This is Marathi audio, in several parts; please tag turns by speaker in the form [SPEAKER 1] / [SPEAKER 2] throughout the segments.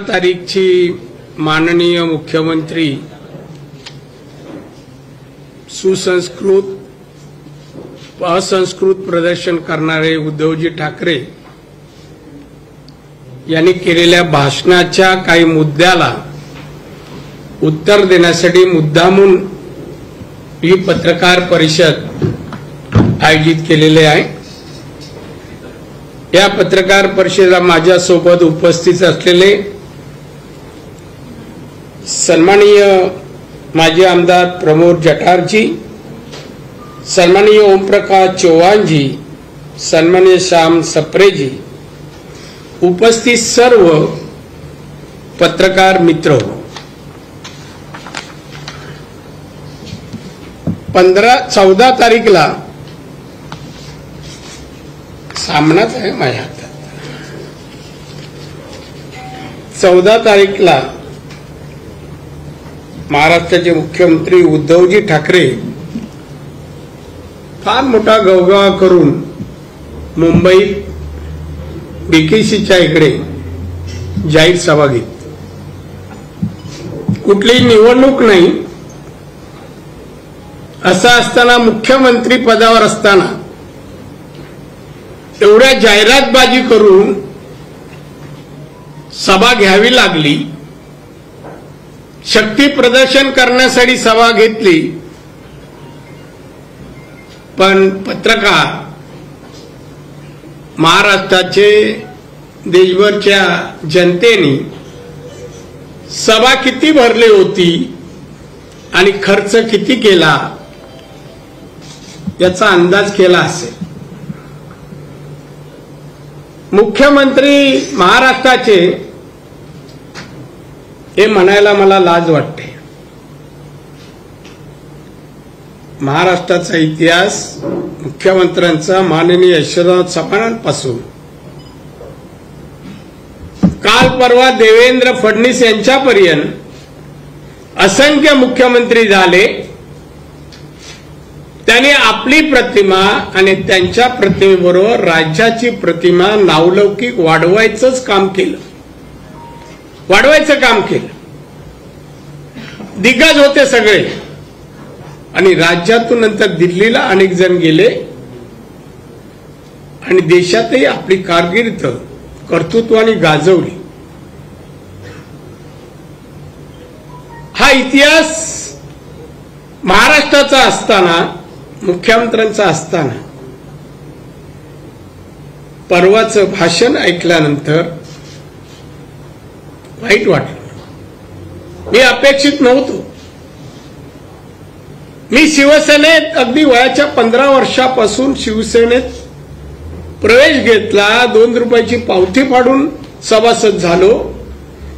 [SPEAKER 1] तारीखची माननीय मुख्यमंत्री सुसंस्कृत असंस्कृत प्रदर्शन करणारे उद्धवजी ठाकरे यांनी केलेल्या भाषणाच्या काही मुद्द्याला उत्तर देण्यासाठी मुद्दामून ही पत्रकार परिषद आयोजित केलेली आहे। या पत्रकार परिषदेला माझ्यासोबत उपस्थित असलेले सन्माननीय माजी आमदार प्रमोद जठारजी, सन्माननीय ओमप्रकाश चौहानजी, सन्माननीय श्याम सप्रेजी, उपस्थित सर्व पत्रकार मित्र, 14 तारीखला सामनाच आहे माझ्या हातात। 14 तारीखला महाराष्ट्राचे मुख्यमंत्री उद्धवजी ठाकरे फार मोठा गवगवा करून मुंबईत बीकेसीच्या इकडे जाहीर सभा घेतली। कुठलीही निवडणूक नाही असं असताना, मुख्यमंत्री पदावर असताना एवढ्या जाहिरातबाजी करून सभा घ्यावी लागली, शक्ती प्रदर्शन करण्यासाठी सभा घेतली। पण पत्रकार महाराष्ट्राचे देशभरच्या जनतेने सभा किती भरली होती आणि खर्च किती केला याचा अंदाज केला असेल। मुख्यमंत्री महाराष्ट्राचे हे म्हणायला मला लाज वाटते। महाराष्ट्राचा इतिहास मुख्यमंत्र्यांचा माननीय यशवंतराव चव्हाणांपासून काल परवा देवेंद्र फडणवीस यांच्यापर्यंत असंख्य मुख्यमंत्री झाले। त्यांनी आपली प्रतिमा आणि त्यांच्या प्रतिमेबरोबर राज्याची प्रतिमा नावलौकिक वाढवायचं काम केलं। दिग्गज होते सगळे आणि राज्यातून नंतर दिल्लीला अनेक जण गेले आणि देशातही आपली कारकीर्द कर्तृत्वाने गाजवली। हा इतिहास महाराष्ट्राचा असताना, मुख्यमंत्र्यांचा असताना परवाचं भाषण ऐकल्यानंतर वाईट वाटलं। मी अपेक्षित नव्हतो। मी शिवसेनेत अगदी वयाच्या 15 वर्षापासून शिवसेनेत प्रवेश घेतला। 2 रुपयाची पावती फाडून सभासद झालो।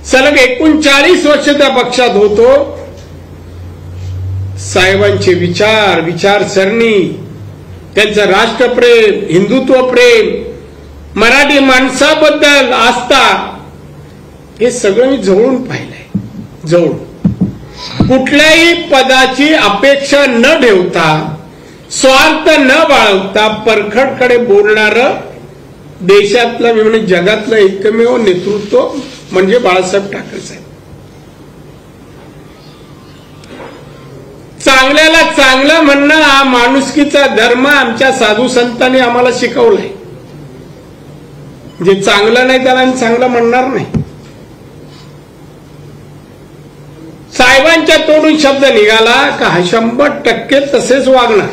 [SPEAKER 1] सलग 39 वर्ष त्या पक्षात होतो। साहेबांचे विचार, विचारसरणी, त्यांचं राष्ट्रप्रेम, हिंदुत्व प्रेम, मराठी माणसाबद्दल आस्था, हे सगळं मी जवळून पाहिलंय। कुठल्याही पदाची अपेक्षा न ठेवता, स्वार्थ न बाळगता परखडकडे बोलणारं देशातलं, मी म्हणजे जगातलं एकमेव नेतृत्व म्हणजे बाळासाहेब ठाकरे साहेब। चांगल्याला चांगलं म्हणणं हा माणुसकीचा धर्म आमच्या साधू संतांनी आम्हाला शिकवलाय। जे चांगलं नाही त्याला आम्ही चांगलं म्हणणार नाही। साहेबांच्या तोडून शब्द निघाला का 100% तसेच वागणार।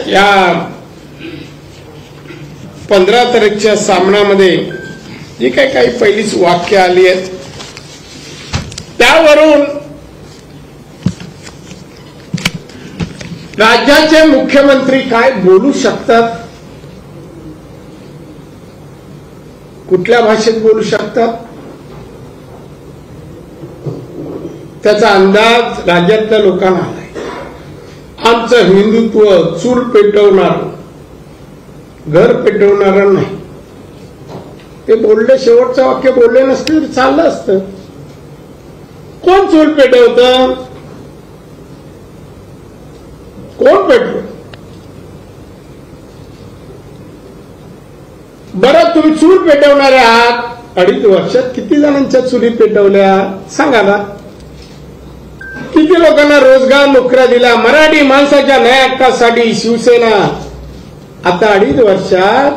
[SPEAKER 1] या 15 तारीखच्या सामन्यामध्ये जी काही पहिलीच वाक्य आली आहेत त्यावरून राज्याचे मुख्यमंत्री काय बोलू शकतात, कुठल्या भाषेत बोलू शकतात, त्याचा अंदाज राज्यातल्या लोकांना आलाय। आमचं हिंदुत्व चूल पेटवणार, घर पेटवणार नाही, ते बोलले। शेवटचं वाक्य बोलले नसते तरी चाललं असतं। कोण चूल पेटवतं, कोण पेटवतं? बरं, तुम्ही चूल पेटवणारे आहात, 2.5 वर्षात किती जणांच्या चुली पेटवल्या सांगा ना. किती लोकांना रोजगार नोकऱ्या दिल्या. मराठी माणसाच्या न्याय हक्कासाठी शिवसेना आता 2.5 वर्षात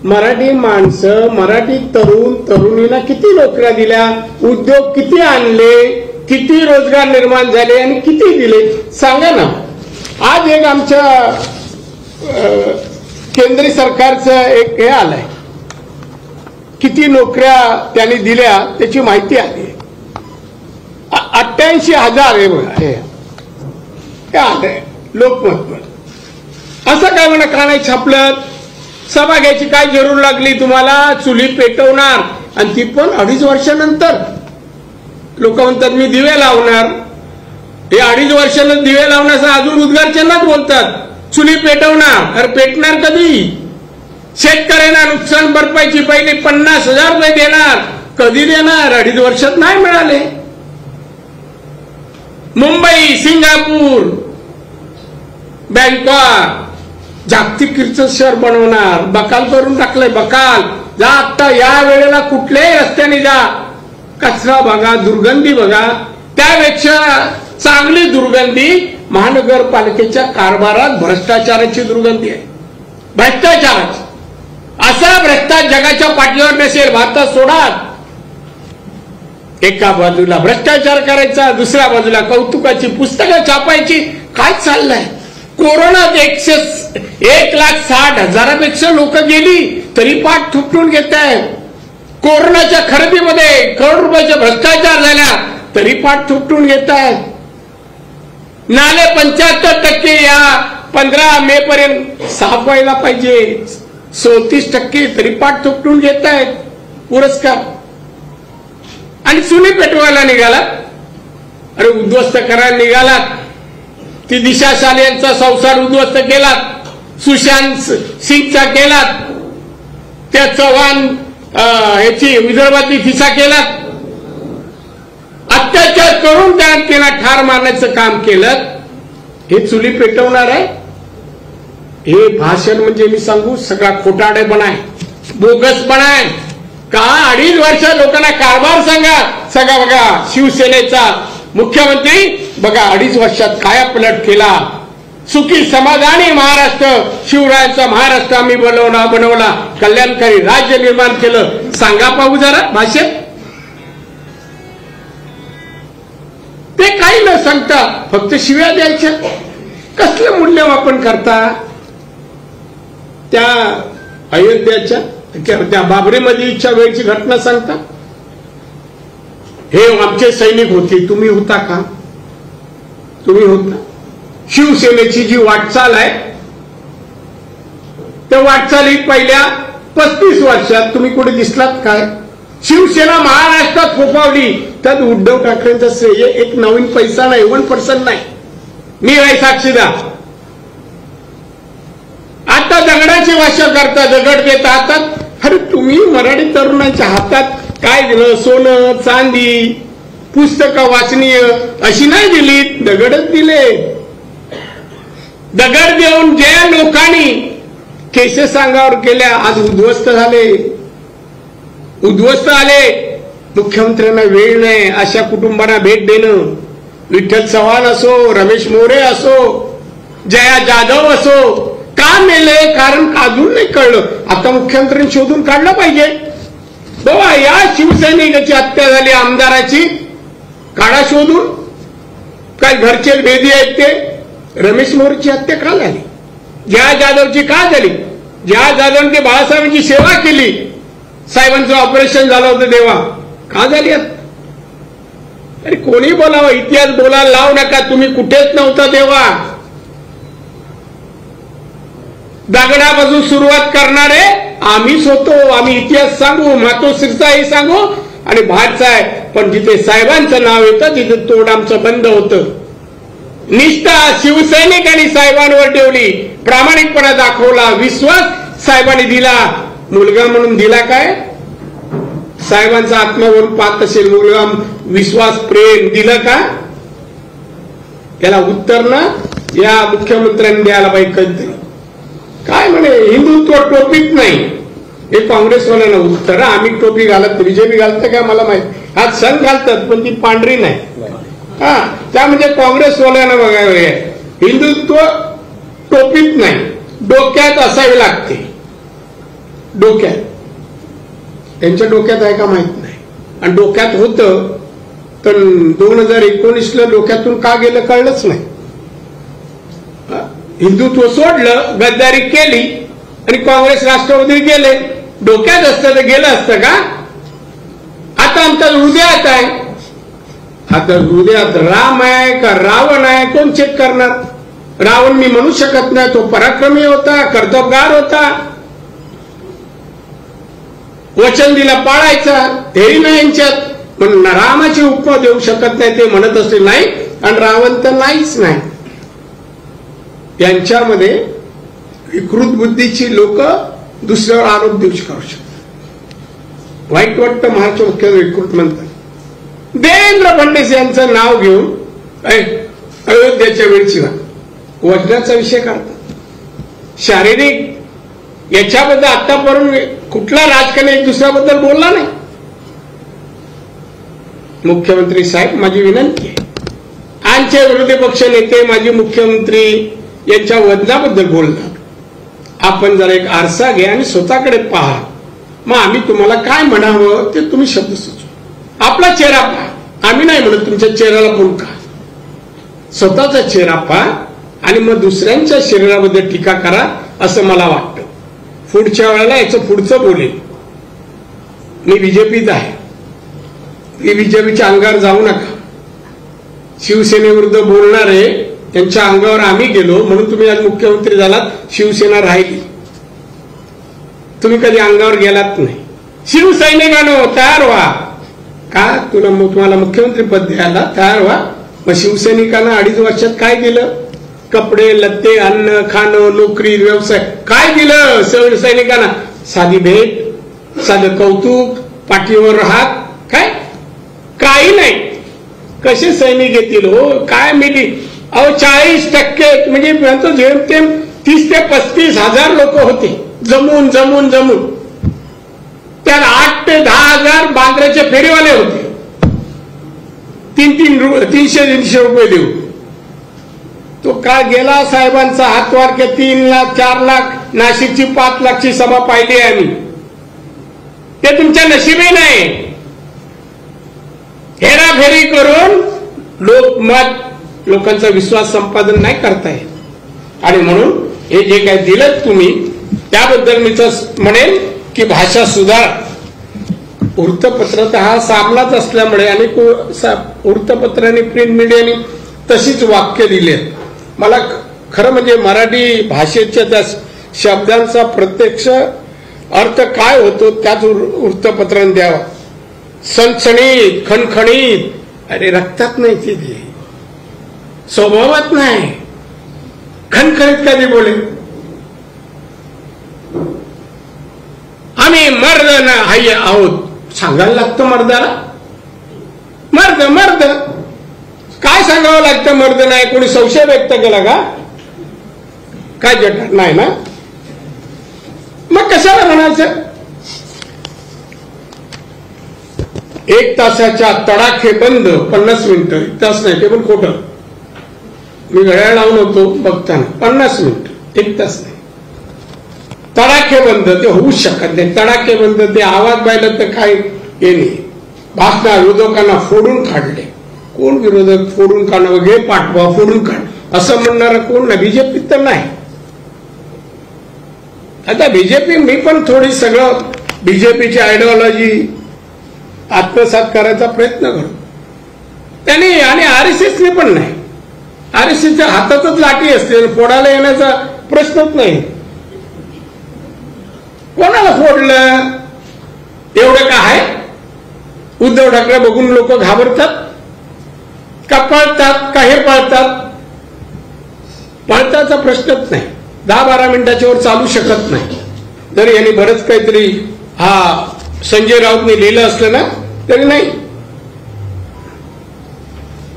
[SPEAKER 1] मराठी माणसं, मराठी तरुण तरुणींना किती नोकऱ्या दिल्या, उद्योग किती आणले, किती रोजगार निर्माण झाले आणि किती दिले सांगा ना. आज एक आमच्या केंद्र सरकारचं एक हे आलंय, किती नोकऱ्या त्यांनी दिल्या त्याची माहिती आली. 88,000 हे बघा, हे आलंय लोकमत. असं काय म्हणा का नाही छापलं. सभा घ्यायची काय जरूर लागली तुम्हाला. चुली पेटवणार आणि ती पण 2.5 वर्षानंतर. लोक म्हणतात मी दिवे लावणार. हे 2.5 वर्षानं दिवे लावण्याचा अजून उद्गार चिन्हात बोलतात. चुली पेटवणार. अरे पेटणार कधी. शेतकऱ्यांना नुकसान भरपाईची पहिले 50,000 रुपये देणार. कधी देणार. 2.5 वर्षात नाही मिळाले. मुंबई, सिंगापूर, बँकॉक जागतिक कीर्त शहर बनवणार. बकाल करून टाकलंय. बकाल जा आता या वेळेला कुठल्याही रस्त्याने जा, कचरा बघा, दुर्गंधी बघा. त्यापेक्षा चांगली दुर्गंधी महानगरपालिकेच्या कारभारात भ्रष्टाचाराची दुर्गंधी आहे. भ्रष्टाचाराची. असा भ्रष्टाचार जगाच्या पाठीवर नसेल. भारतात सोडा. एका बाजूला भ्रष्टाचार करायचा, दुसऱ्या बाजूला कौतुकाची पुस्तकं छापायची. काय चाललंय. कोरोनात 1,60,000 लोक गेली तरी पाठ थुपटून घेत आहेत. कोरोनाच्या खरेदीमध्ये करोड रुपयाचे भ्रष्टाचार झाला तरी पाठ थुपटून घेत आहेत. नाले 75% या 15 मे पर्यंत साफ व्हायला पाहिजे. 34% तरी पाठ थुपटून घेत आहेत पुरस्कार. आणि चुली पेटवायला निघालात. अरे उद्ध्वस्त करायला निघालात. ती दिशा साले यांचा संसार उद्ध्वस्त केलात. सुशांत सिंगचा केलात. त्या चव्हाण याची विदर्भातली फिसा केलात. अत्याचार करून त्यांना ठार मारण्याचं काम केलं. हे चुली पेटवणार आहे. हे भाषण म्हणजे मी सांगू सगळा खोटाडेपणा आहे, बोगसपणा आहे. का 2.5 वर्ष लोकांना कारभार सांगा. सगळा बघा शिवसेनेचा मुख्यमंत्री बघा 2.5 वर्षात काय पलट केला. सुखी समाधानी महाराष्ट्र, शिवरायांचा महाराष्ट्र आम्ही बनवला. कल्याणकारी राज्य निर्माण केलं. सांगा पाहू जरा भाषण. ते काही न सांगता फक्त शिव्या द्यायच्या. कसलं मूल्यमापन करता. त्या अयोध्याच्या त्या बाबरीमध्येच्या वेळची घटना सांगता. हे आमचे सैनिक होते. तुम्ही होता का. तुम्ही होता. शिवसेनेची जी वाटचाल आहे त्या वाटचालीत पहिल्या 35 वर्षात तुम्ही कुठे दिसलात काय. शिवसेना महाराष्ट्रात फोफावली त्यात उद्धव ठाकरेंचा श्रेय. एक नवीन पैसा नाही, 1% नाही. मी आहे साक्षीदार. आता दगडाची भाषा करता. दगड देता हातात. अरे तुम्ही मराठी तरुणांच्या हातात काय दिलं. सोनं चांदी पुस्तकं वाचनीय अशी नाही दिली. दगडच दिले. दगड देऊन ज्या लोकांनी केसेस अंगावर केल्या आज उद्ध्वस्त झाले. उद्ध्वस्त आले. मुख्यमंत्र्यांना वेळ नाही अशा कुटुंबांना भेट देणं. विठ्ठल चव्हाण असो, रमेश मोरे असो, जया जाधव असो. का मेले कारण अजून नाही कळलं. आता मुख्यमंत्र्यांनी शोधून काढलं पाहिजे. बाबा या शिवसैनिकाची हत्या झाली आमदाराची. काढा शोधून. काय घरचे भेदी आहेत ते. रमेश मोरेची हत्या का झाली. जया जाधवची का झाली. जया जाधवने ते बाळासाहेबांची सेवा केली. साहेबांचं ऑपरेशन झालं होतं तेव्हा. का झाली. अरे कोणी बोलावं. इतिहास बोलायला लावू नका. तुम्ही कुठेच नव्हता तेव्हा. दगडापासून सुरुवात करणारे आम्हीच होतो. आम्ही इतिहास सांगू, मातोश्रीचाही सांगू आणि बाहेरचा आहे. पण जिथे साहेबांचं नाव येतं तिथे तोड आमचं बंद होतं. निष्ठा शिवसैनिकांनी साहेबांवर ठेवली. प्रामाणिकपणा दाखवला. विश्वास साहेबांनी दिला. मुलगा म्हणून दिला काय. साहेबांचा आत्मावरून पाहत असेल. मुलगा विश्वास प्रेम दिलं का. याला उत्तर ना या मुख्यमंत्र्यांनी द्यायला पाहिजे. कधीतरी काय म्हणे हिंदुत्व टोपीत नाही. हे काँग्रेसवाल्यांना उत्तर. आम्ही टोपी घालत, बीजेपी घालतं काय मला माहित, हा सण घालतात पण ती पांढरी नाही. हा त्या म्हणजे काँग्रेसवाल्यांना बघावे, हिंदुत्व टोपीत नाही, डोक्यात असावे लागते. डोक्यात, त्यांच्या डोक्यात आहे का माहित नाही. आणि डोक्यात होतं तर 2019ला डोक्यातून का गेलं कळलंच नाही. हिंदुत्व सोडलं, गद्दारी केली आणि काँग्रेस राष्ट्रवादी गेले. डोक्यात असतं तर गेलं असतं का. आता आमच्या हृदयात आहे. आता हृदयात राम आहे का रावण आहे, कोण चेक करणार. रावण मी म्हणू शकत नाही, तो पराक्रमी होता, कर्तबगार होता, वचन दिला पाळायचा, हेही नाही यांच्यात. पण रामाची उपमा देऊ शकत नाही, ते म्हणत असले नाही. आणि रावण तर नाहीच नाही. यांच्यामध्ये विकृत बुद्धीची लोक दुसऱ्यावर आरोप देऊ शकतात. वाईट वाटतं महाराष्ट्र मुख्यमंत्री विकृत म्हणतात. देवेंद्र फडणवीस यांचं नाव घेऊन अयोध्याच्या वेळची वजनाचा विषय करतात. शारीरिक याच्याबद्दल आतापर्यंत कुठला राजकारणी एक दुसऱ्याबद्दल बोलला नाही. मुख्यमंत्री साहेब, माझी विनंती आहे, आमचे विरोधी पक्ष नेते माजी मुख्यमंत्री यांच्या वजनाबद्दल बोलतात. आपण जरा एक आरसा घ्या आणि स्वतःकडे पहा. मग आम्ही तुम्हाला काय म्हणावं ते तुम्ही शब्द सुचवा. आपला चेहरा पहा. आम्ही नाही म्हणत तुमच्या चेहऱ्याला पुलका. स्वतःचा चेहरा पहा आणि मग दुसऱ्यांच्या शरीराबद्दल टीका करा, असं मला वाटतं. पुढच्या वेळेला याचं पुढचं बोलेल. मी बीजेपीत आहे, मी बीजेपीच्या अंगावर जाऊ नका. शिवसेनेविरुद्ध बोलणारे त्यांच्या अंगावर आम्ही गेलो म्हणून तुम्ही आज मुख्यमंत्री झालात, शिवसेना राहिली. तुम्ही कधी अंगावर गेलात नाही. शिवसैनिकांनो तयार व्हा. का तुम्हाला मुख्यमंत्री पद द्यायला तयार व्हा. मग शिवसैनिकांना 2.5 वर्षात काय दिलं. कपडे लत्ते, अन्न खाणं, नोकरी, व्यवसाय काय दिलं सैनिकांना. साधी भेट, साधं कौतुक, पाठीवर हात, काय काही नाही. कसे सैनिक येतील हो. काय मीटिंग. अहो 40% म्हणजे जेमतेम 30 ते 35 हजार लोक होते जमून जमून जमून. त्यात 8 ते 10 हजार बांद्राचे फेरीवाले होते. 300-300 रुपये देऊ. तो काय गेला साहेबांचा हातवार के 3 लाख 4 लाख. नाशिकची 5 लाखची सभा पाहिली आम्ही. ते तुमच्या नशिबी नाही. हेराफेरी करून लोकांचा विश्वास संपादन नाही करता येत. आणि म्हणून हे जे काय दिलं तुम्ही त्याबद्दल मी तर म्हणेन की भाषा सुधार. वृत्तपत्र तर हा सामनाच असल्यामुळे अनेक वृत्तपत्र आणि प्रिंट मीडियाने तशीच वाक्य दिली. मला खरं म्हणजे मराठी भाषेच्या त्या शब्दांचा प्रत्यक्ष अर्थ काय होतो त्याच वृत्तपत्राने द्यावा. सणसणीत, खणखणीत, अरे रक्तात नाही ते, स्वभावात नाही. खणखणीत कधी बोले. आम्ही मर्द आहोत सांगायला लागतं मर्दाला. मर्द मर्द काय सांगावं लागतं. मर्द नाही. कोणी संशय व्यक्त केला का. काय जट नाही ना. मग कशाला म्हणायचं. 1 तासाच्या तडाखे बंद 50 मिनिटं. 1 तास नाही, ते पण खोटं. मी घड्याळ लावून होतो बघताना 50 मिनिट, 1 तास नाही. तडाखे बंद ते होऊच शकत नाही. तडाखे बंद ते आवाज पाहिलं तर काय हे नाही. भाषणा विरोधकांना फोडून काढले. कोण विरोधक फोडून काढणं वगैरे पाठवा फोडून काढ असं म्हणणारा कोण नाही. बीजेपी तर नाही. आता बीजेपी मी पण थोडी सगळं बीजेपीची आयडिओलॉजी आत्मसात करायचा प्रयत्न करतो त्याने. आणि आरएसएसने पण नाही. आरएसएसच्या हातातच लाठी असते, फोडायला येण्याचा प्रश्नच नाही. कोणाला फोडलं एवढं काय. उद्धव ठाकरे बघून लोक घाबरतात का पळतात का. हे पळतात. पळताचा प्रश्नच नाही. 10-12 मिनिटाच्या वर चालू शकत नाही. जरी यांनी बरंच काहीतरी हा संजय राऊतने लिहिलं असलं ना तरी नाही.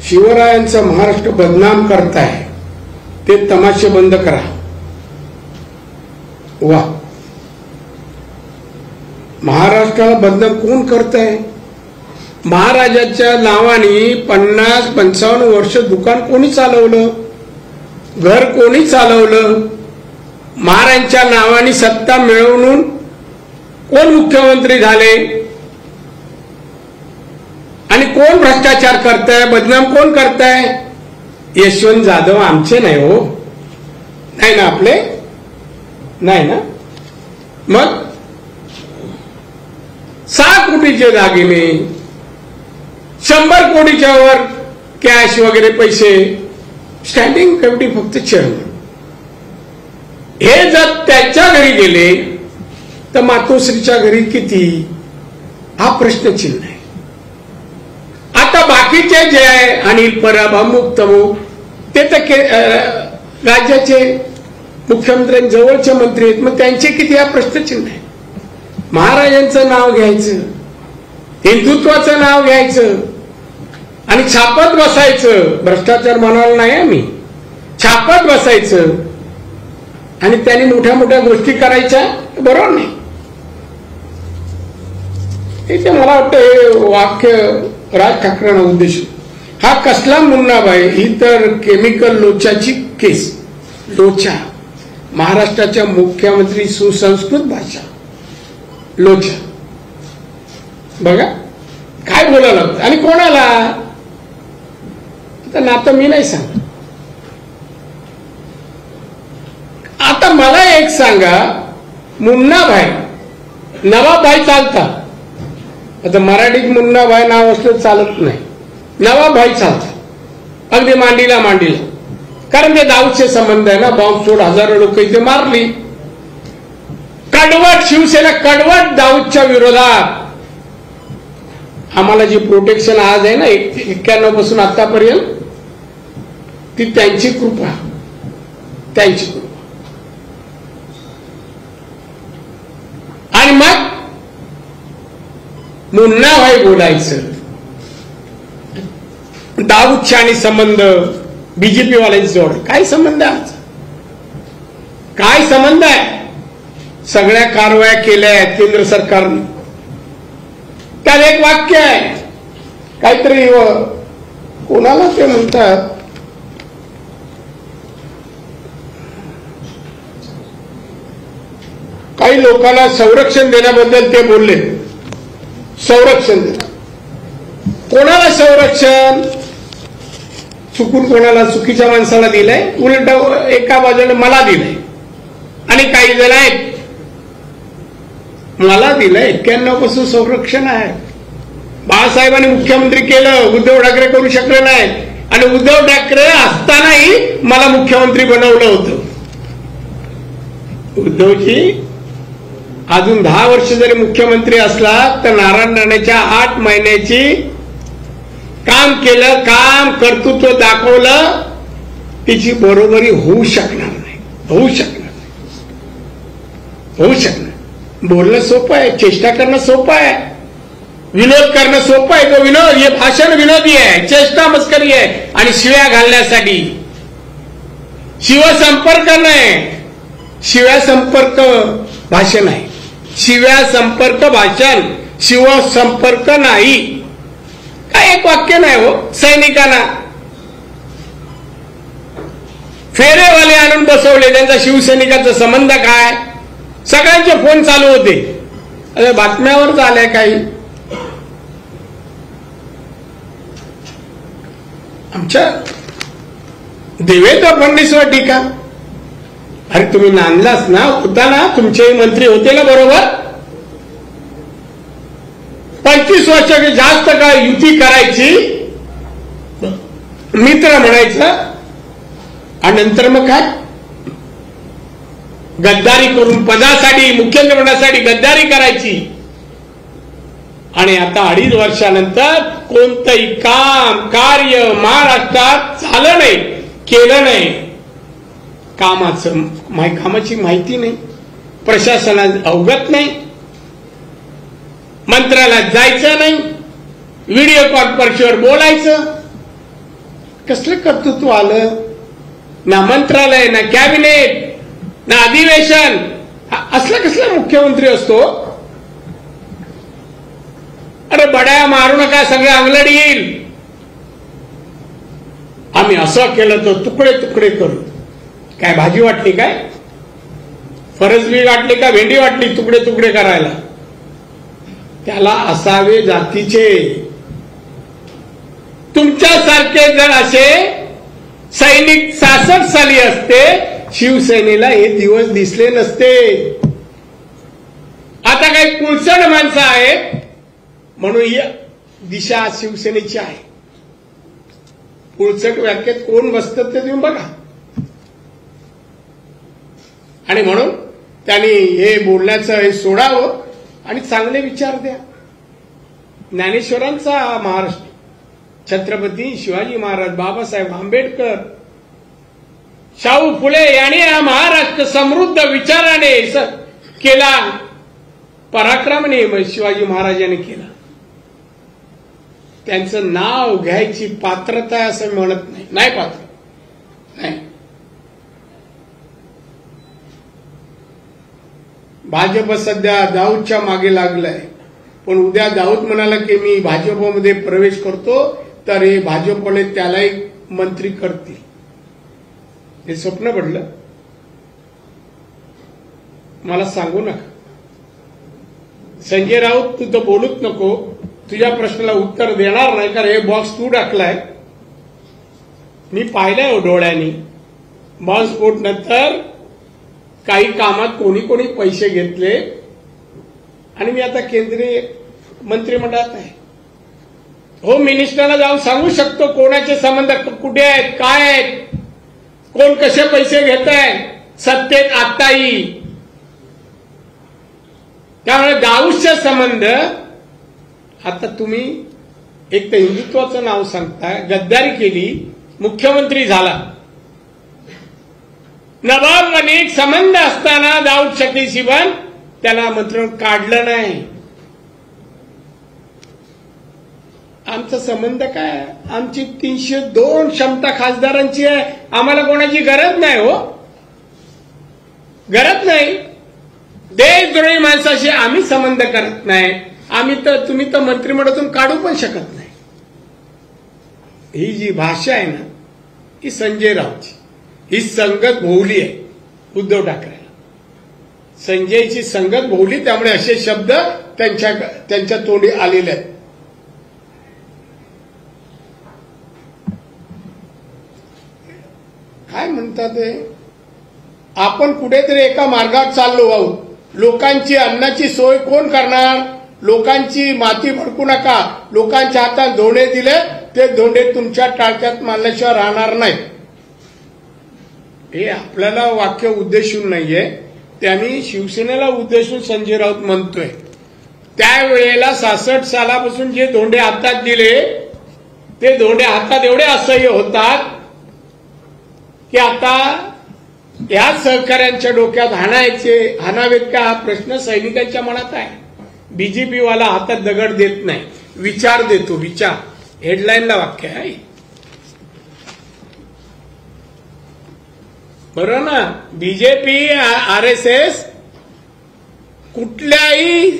[SPEAKER 1] शिवरायांचा महाराष्ट्र बदनाम करताय ते तमाशे बंद करा. वा महाराष्ट्राला बदनाम कोण करत आहे? महाराजाच्या नावाने 50-55 वर्ष दुकान कोणी चालवलं? घर कोणी चालवलं? महाराजांच्या नावाने सत्ता मिळवून कोण मुख्यमंत्री झाले? आणि कोण भ्रष्टाचार करताय? बदनाम कोण करताय? यशवंत जाधव आमचे नाही हो, नाही ना, आपले नाही ना. मग 6 कोटीचे दागिने, 100 कोटीच्या वर कॅश वगैरे पैसे, स्टँडिंग कमिटी फक्त चेअरमन. हे जर त्याच्या घरी गेले तर मातोश्रीच्या घरी किती? हा प्रश्नचिन्ह आहे. आता बाकीचे जे आहे अनिल परब, अमुक तमुक, ते तर राज्याचे मुख्यमंत्र्यांजवळचे मंत्री आहेत, मग त्यांचे किती? हा प्रश्नचिन्ह आहे. महाराजांचं नाव घ्यायचं, हिंदुत्वाचं नाव घ्यायचं आणि छापत बसायचं. भ्रष्टाचार म्हणाल नाही आम्ही, छापत बसायचं आणि त्यांनी मोठ्या मोठ्या गोष्टी करायच्या, बरोबर नाही. ते मला वाटतं हे वाक्य राज ठाकरेंना उद्देश. हा कसला मुन्नाभाई? ही तर केमिकल लोचाची केस. लोचा, महाराष्ट्राच्या मुख्यमंत्री, सुसंस्कृत भाषा, लोचा. बघा काय बोलायला लागतं आणि कोणाला. तर नातं मी नाही सांग. आता मला एक सांगा, मुन्नाभाई, नवाबाई चालतात. आता मराठीत मुन्नाभाई नाव असलं चालत नाही, नवाबाई चालतात अगदी मांडीला मांडीला, कारण ते दाऊदचे संबंध आहे ना. बॉम्बस्फोट, हजारो लोक इथे मारली. कडवट शिवसेना, कडवट दाऊदच्या विरोधात. आम्हाला जी प्रोटेक्शन आज आहे ना 91 पासून आतापर्यंत, ती त्यांची कृपा, त्यांची कृपा. आणि मग मुन्नाभाई बोलायचं, दाऊदच्या आणि संबंध बीजेपी वाल्यांची जोड. काय संबंध आहे आमचा? काय संबंध आहे? सगळ्या कारवाया केल्या आहेत केंद्र सरकारने. त्यात एक वाक्य आहे, काहीतरी कोणाला ते म्हणतात, काही लोकांना संरक्षण देण्याबद्दल ते बोलले. संरक्षण देणं, कोणाला संरक्षण? चुकून कोणाला, चुकीच्या माणसाला दिलंय, उलट एका बाजूने मला दिलंय. आणि काही जण आहेत मला दिलंय. 91 पासून संरक्षण आहे. बाळासाहेबांनी मुख्यमंत्री केलं, उद्धव ठाकरे करू शकले नाही. आणि उद्धव ठाकरे असतानाही मला मुख्यमंत्री बनवलं होतं. उद्धवजी अजून 10 वर्ष जरी मुख्यमंत्री असला तर नारायण राणेच्या 8 महिन्याची काम केलं, काम कर्तृत्व दाखवलं, तिची बरोबरी होऊ शकणार नाही, होऊ शकणार नाही, होऊ शकणार. बोलणं सोपं आहे, चेष्टा करणं सोपं आहे, विनोद करणं सोपं आहे. तो विनोद, हे भाषण विनोदी आहे, चेष्टा मस्करी आहे आणि शिव्या घालण्यासाठी. शिवसंपर्क नाही, शिव्या संपर्क भाषण आहे. शिव्या संपर्क भाषण, शिवसंपर्क नाही. काय एक वाक्य नाही हो. सैनिकांना फेरेवाले आणून बसवले, त्यांचा शिवसैनिकांचा संबंध काय? सगळ्यांचे फोन चालू होते. अरे बातम्यावर झालंय काही. आमच्या देवेंद्र फडणवीसवर टीका. अरे तुम्ही नांदलाच ना, होता ना, तुमचे मंत्री होते ना बरोबर. 25 वर्ष जास्त काळ युती करायची, मित्र म्हणायचं, आणि नंतर मग काय गद्दारी करून पदासाठी, मुख्यमंत्रीपदासाठी गद्दारी करायची. आणि आता 2.5 वर्षानंतर कोणतंही काम, कार्य महाराष्ट्रात झालं नाही, केलं नाही. कामाची माहिती नाही, प्रशासनात अवगत नाही, मंत्रालयात जायचं नाही, व्हिडिओ कॉन्फरन्सवर बोलायचं. कसलं कर्तृत्व आलं? ना मंत्रालय, ना कॅबिनेट, ना अधिवेशन. असला कसला मुख्यमंत्री असतो? मारू नका, सगळं अंगलट येईल. आम्ही असं केलं तर तुकडे तुकडे करू. काय भाजी वाटली, काय फरसबी वाटली का भेंडी वाटली तुकडे तुकडे करायला? त्याला असावे जातीचे. तुमच्यासारखे जर असे सैनिक 66 साली असते, शिवसेनेला हे दिवस दिसले नसते. आता काही कुळसड माणसं आहेत म्हणून ही दिशा शिवसेनेची आहे. कुळसट व्याख्येत कोण बसतं ते तुम्ही बघा. आणि म्हणून त्यांनी हे बोलण्याचं हे सोडावं आणि चांगले विचार द्या. ज्ञानेश्वरांचा महाराष्ट्र, छत्रपती शिवाजी महाराज, बाबासाहेब आंबेडकर, शाहू फुले यांनी हा महाराष्ट्र समृद्ध विचाराने केला, पराक्रमाने शिवाजी महाराजांनी केला. त्यांचं नाव घ्यायची पात्रता आहे असं म्हणत नाही, नाही पात्र नाही. भाजप सध्या दाऊदच्या मागे लागलाय, पण उद्या दाऊद म्हणाला की मी भाजपमध्ये प्रवेश करतो तर हे भाजपवाले त्यालाही मंत्री करतील. हे स्वप्न पडलं? मला सांगू नका. संजय राऊत तू तर बोलूच नको, तुझ्या प्रश्नाला उत्तर देणार नाही, कारण हे बॉक्स तू टाकलाय. मी पाहिलंय डोळ्यांनी. बॉम्बस्फोट नंतर काही कामात कोणी कोणी पैसे घेतले आणि मी आता केंद्रीय मंत्रिमंडळात आहे. होम मिनिस्टरला जाऊन सांगू शकतो कोणाचे संबंध कुठे आहेत, काय आहेत, कोण कसे पैसे घेत आहे, सत्तेत आताही. त्यामुळे दाऊदचे संबंध. आता तुम्ही एक तर हिंदुत्वाचं नाव सांगताय, गद्दारी केली, मुख्यमंत्री झाला. नवाब अनेक संबंध असताना दाऊद शकील शिबन त्याला मंत्रिमंडळ काढलं नाही. आमचा संबंध काय? आमची 302 क्षमता खासदारांची आहे. आम्हाला कोणाची गरज नाही हो, गरज नाही. देशद्रोही माणसाशी आम्ही संबंध करत नाही. आम्ही तर तुम्ही तर मंत्रिमंडळातून काढू पण शकत नाही. ही जी भाषा आहे ना, ही संजय राऊतची, ही संगत भोवली आहे उद्धव ठाकरेला. संजयची संगत भोवली, त्यामुळे असे शब्द त्यांच्या तोंडी आलेले आहेत. काय म्हणतात ते, आपण कुठेतरी एका मार्गात चाललो आहोत. लोकांची अन्नाची सोय कोण करणार? लोकांची माती भडकू नका. लोकांच्या हातात धोंडे दिले, ते धोंडे तुमच्या टाळक्यात मारल्याशिवाय राहणार नाही. हे आपल्याला वाक्य उद्देशून नाहीये, त्यांनी शिवसेनेला उद्देशून संजय राऊत म्हणतोय. त्यावेळेला 66 सालापासून जे धोंडे हातात दिले, ते धोंडे हातात एवढे असह्य होतात की आता या सहकाऱ्यांच्या डोक्यात हाणावेत का हा प्रश्न सैनिकांच्या मनात आहे. बीजेपी वाला हातात दगड देत नाही, विचार देतो. विचार हेडलाईनला वाक्य आहे, बरं ना. बीजेपी आरएसएस कुठल्याही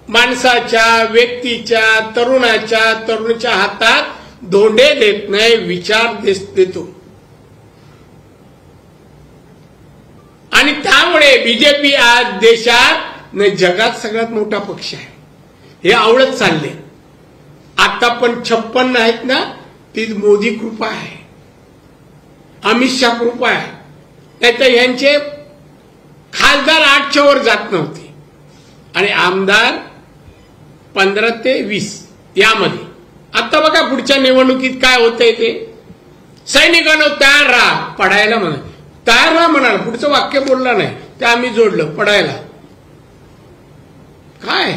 [SPEAKER 1] माणसाच्या, व्यक्तीच्या, तरुणाच्या हातात धोंडे देत नाही, विचार देतो. आणि त्यामुळे बीजेपी आज देशात जगात सगळ्यात मोठा पक्ष आहे. हे आवडत चालले. आता पण 56 आहेत ना, ती मोदी कृपा आहे, अमित शाह कृपा आहे. नाहीतर यांचे खासदार 8च्या वर जात नव्हते आणि आमदार 15 ते 20 यामध्ये. आता बघा पुढच्या निवडणुकीत काय होतंय ते. सैनिकांनो तयार राहा, पडायला म्हणा. तयार राहा म्हणाल, पुढचं वाक्य बोलला नाही, ते आम्ही जोडलं, पडायला. काय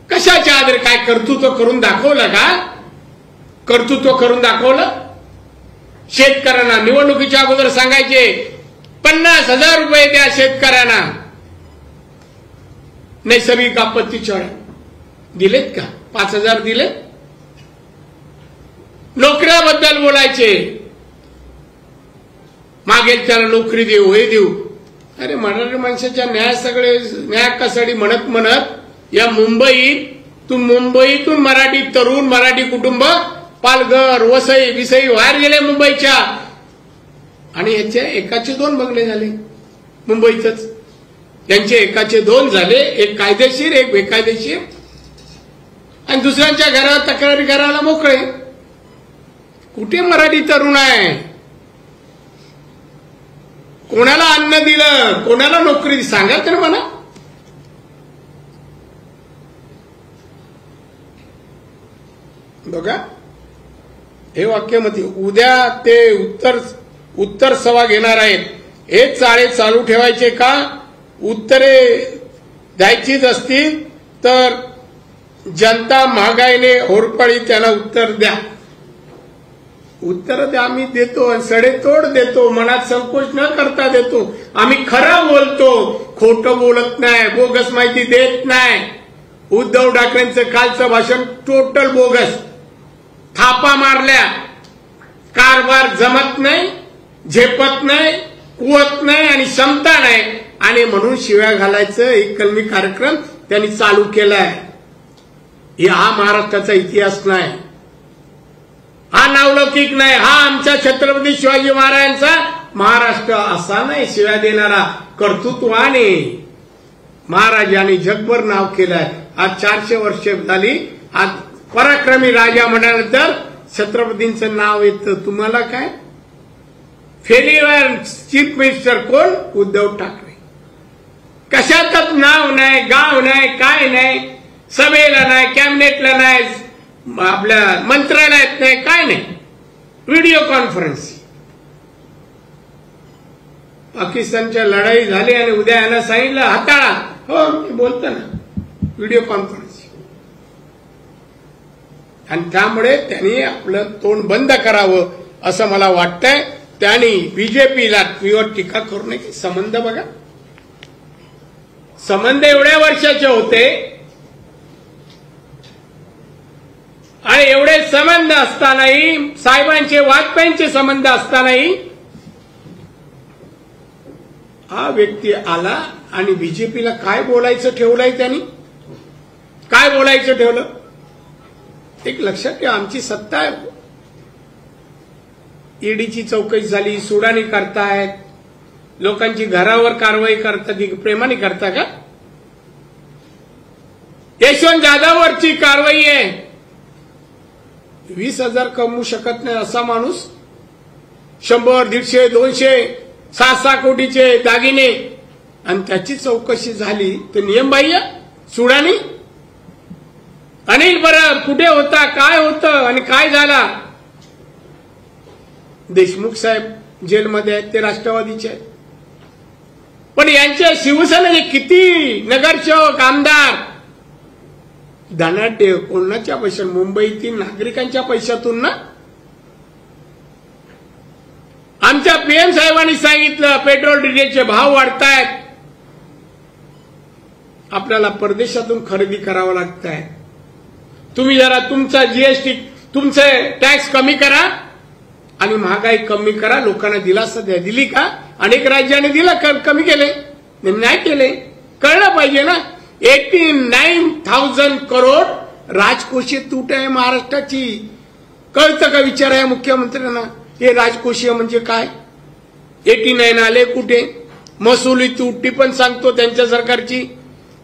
[SPEAKER 1] कशाच्या आधारे? काय कर्तृत्व करून दाखवलं का? कर्तृत्व करून दाखवलं. शेतकऱ्यांना निवडणुकीच्या अगोदर सांगायचे 50,000 रुपये द्या शेतकऱ्यांना नैसर्गिक आपत्तीच्या वेळी. दिलेत का? 5,000 दिलेत. नोकऱ्याबद्दल बोलायचे, मागेल त्याला नोकरी देऊ, हे देऊ. अरे मराठी माणसाच्या न्याय हक्कासाठी म्हणत या मुंबईत मुंबईतून मराठी तरुण मराठी कुटुंब पालघर वसई विसई बाहेर गेले मुंबईच्या, आणि याचे एकाचे 2 बंगले झाले मुंबईतच. त्यांचे एकाचे 2 झाले, एक कायदेशीर एक बेकायदेशीर, आणि दुसऱ्यांच्या घरात तक्रारी करायला मोकळे. कुठे मराठी तरुण आहे? कोणाला अन्न दिलं, कोणाला नोकरी सांगा तर म्हणा. बघा हे वाक्य मध्ये उद्या ते उत्तर सभा घेणार आहेत. हे चाळे चालू ठेवायचे का? उत्तरे द्यायचीच असतील तर जनता महागाईने होरपळी त्यांना उत्तर द्या. उत्तर द्या, आम्ही देतो आणि सडेतोड देतो, मनात संकोच न करता देतो. आम्ही खरं बोलतो, खोटं बोलत नाही, बोगस माहिती देत नाही. उद्धव ठाकरेंचं कालचं भाषण टोटल बोगस. थापा मारल्या, कारभार जमत नाही, झेपत नाही, कुवत नाही आणि क्षमता नाही, आणि म्हणून शिव्या घालायचं एक कलमी कार्यक्रम त्यांनी चालू केलाय. हा महाराष्ट्राचा इतिहास नाही, हा नावलौकिक नाही, हा आमच्या छत्रपती शिवाजी महाराजांचा महाराष्ट्र असा नाही. शिव्या देणारा कर्तृत्वाने महाराजांनी जगभर नाव केलंय. आज 400 वर्ष झाली. आज पराक्रमी राजा म्हटल्यानंतर छत्रपतींचं नाव येतं. तुम्हाला काय? फेल्युअर चीफ मिनिस्टर कोण? उद्धव ठाकरे. कशातच नाव नाही, गाव नाही, काय नाही, सभेला नाही, कॅबिनेटला नाही, आपल्या मंत्रालयात नाही, काय नाही. Video conference. पाकिस्तानच्या लढाई झाली आणि उद्या यांना सांगितलं हाताळा. हो मी बोलतो ना, व्हिडिओ कॉन्फरन्स. आणि त्यामुळे त्यांनी आपलं तोंड बंद करावं असं मला वाटतंय. त्यांनी बीजेपीला टीका करू नये. संबंध बघा, संबंध एवढ्या वर्षाचे होते आणि एवढे संबंध असतानाही, साहेबांचे वाजपेयींचे संबंध असतानाही हा व्यक्ती आला आणि बीजेपीला काय बोलायचं ठेवलंय त्यांनी? काय बोलायचं ठेवलं? एक लक्षात ठेवा, आमची सत्ता आहे. ईडीची चौकशी झाली, सुडाणी करतायत, लोकांची घरावर कारवाई करतात. प्रेमाने करता का? यशवंत जाधववरची कारवाई आहे. 20,000 कमवू शकत नाही असा माणूस 100, 150, 200, 6 कोटीचे दागिने, आणि त्याची चौकशी झाली तर नियमबाह्य सुडाणी. अनिल परब कुठे होता, काय होतं आणि काय झाला? देशमुख साहेब जेलमध्ये आहेत, ते राष्ट्रवादीचे आहेत. पण यांच्या शिवसेनेचे किती नगरसेवक, आमदार धनाढ्य कोणाच्या पैशातून? मुंबईतील नागरिकांच्या पैशातून ना. आमच्या पीएम साहेबांनी सांगितलं पेट्रोल डिझेलचे भाव वाढतायत, आपल्याला परदेशातून खरेदी करावं लागतंय. तुम्ही जरा तुमचा जीएसटी, तुमचे टॅक्स कमी करा आणि महागाई कमी करा, लोकांना दिलासा द्या. दिली का? अनेक राज्यांनी दिला, कमी केले नाही केले. कळलं पाहिजे ना. 89,000 करोड राजकोषीय तूट आहे महाराष्ट्राची. कळतं का? विचार आहे मुख्यमंत्र्यांना. हे राजकोषीय म्हणजे काय? 89 आले कुठे? महसुली तूट ती पण सांगतो त्यांच्या सरकारची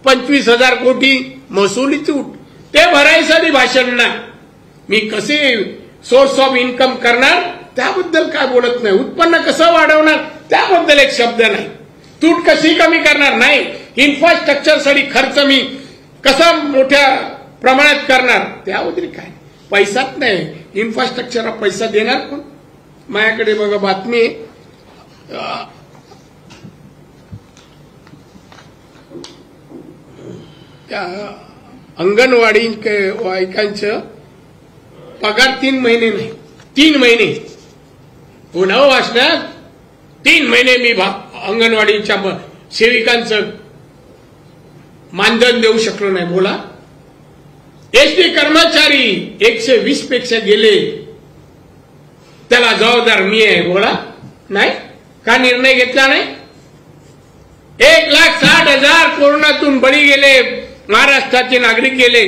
[SPEAKER 1] 25,000 कोटी महसुली तूट. ते भरायसाठी भाषण नाही. मी कसे सोर्स ऑफ इन्कम करणार त्याबद्दल काय बोलत नाही. उत्पन्न कसं वाढवणार त्याबद्दल एक शब्द नाही. तूट कशी कमी करणार नाही. इन्फ्रास्ट्रक्चरसाठी खर्च मी कसा मोठ्या प्रमाणात करणार त्याबद्दल काय. पैसाच नाही, इन्फ्रास्ट्रक्चरला पैसा देणार कोण? माझ्याकडे बघा बातमी, अंगणवाडी बायकांचं पगार 3 महिने नाही. 3 महिने उन्हाळा वाचण्यात 3 महिने मी अंगणवाडीच्या सेविकांचं मानधन देऊ शकलो नाही. बोला. एसटी कर्मचारी 120 पेक्षा गेले, त्याला जबाबदार मी आहे. बोला. नाही का निर्णय घेतला नाही? 1,60,000 कोरोनातून बळी गेले, महाराष्ट्राचे नागरिक गेले.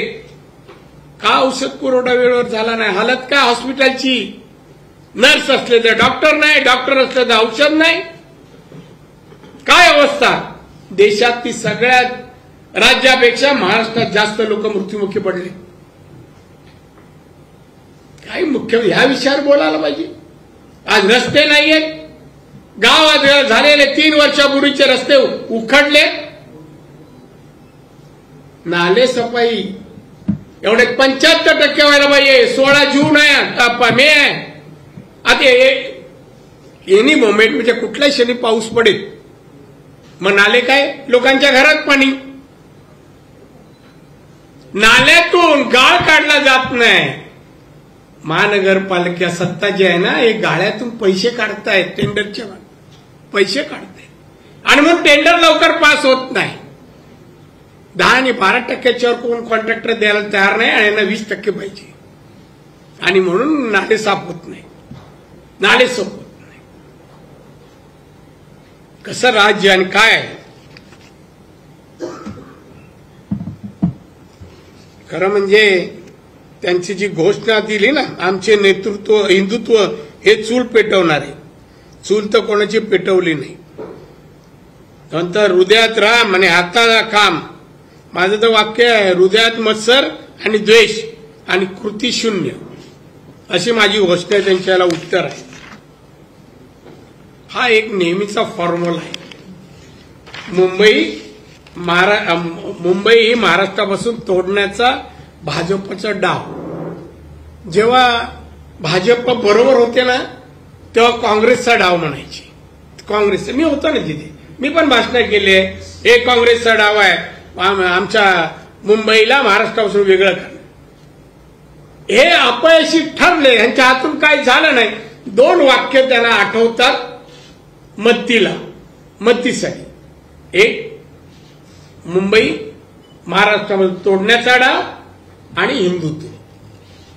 [SPEAKER 1] का औषध पुरवठा वेळेवर झाला नाही? हालत काय हॉस्पिटलची? नर्स असले तर डॉक्टर नाही, डॉक्टर असले तर औषध नाही. काय अवस्था? देशात सगळ्यात राज्यापेक्षा महाराष्ट्रात जास्त लोक मृत्युमुखी पडले. काही मुख्य ह्या विषयावर बोलायला पाहिजे. आज रस्ते नाहीयेत. गावात झालेले 3 वर्षापूर्वीचे रस्ते उखडले. नाले सफाई एवढे 75% व्हायला पाहिजे. 16 जून आहे, मे आहे. आता एनी मोमेंट म्हणजे कुठल्याही क्षणी पाऊस पडेल. मग नाले काय? लोकांच्या घरात पाणी. नाल्यातून गाळ काढला जात नाही. महानगरपालिका सत्ता जी आहे ना, हे गाळ्यातून पैसे काढतायत, टेंडरचे पैसे काढतायत आणि म्हणून टेंडर लवकर पास होत नाही. 10 आणि 12% कोण कॉन्ट्रॅक्टर द्यायला तयार नाही आणि यांना 20% पाहिजे आणि म्हणून नाले साफ होत नाही. नाले साफ होत नाही. कसं राज्य आणि काय? खरं म्हणजे त्यांची जी घोषणा दिली ना, आमचे नेतृत्व हिंदुत्व हे चूल पेटवणारे. चूल तर कोणाची पेटवली नाही. नंतर हृदयात राम आणि हाताला काम. माझं तर वाक्य आहे, हृदयात मत्सर आणि द्वेष आणि कृती शून्य, अशी माझी घोषणा आहे. त्यांच्याला उत्तर आहे. हा एक नेहमीचा फॉर्म्युला आहे. मुंबई ही महाराष्ट्रापासून तोडण्याचा भाजपचा डाव. जेव्हा भाजप बरोबर होते ना, तेव्हा काँग्रेसचा डाव म्हणायचे. काँग्रेस मी होतो ना तिथे, मी पण भाषणं केली आहे. हे काँग्रेसचा डाव आहे, आमच्या मुंबईला महाराष्ट्रापासून वेगळं करणं. हे अपयशी ठरले. यांच्या हातून काही झालं नाही. 2 वाक्य त्यांना आठवतात मत्तीसाठी. एक, मुंबई महाराष्ट्रामध्ये तोडण्याचा डाव आणि हिंदुत्व.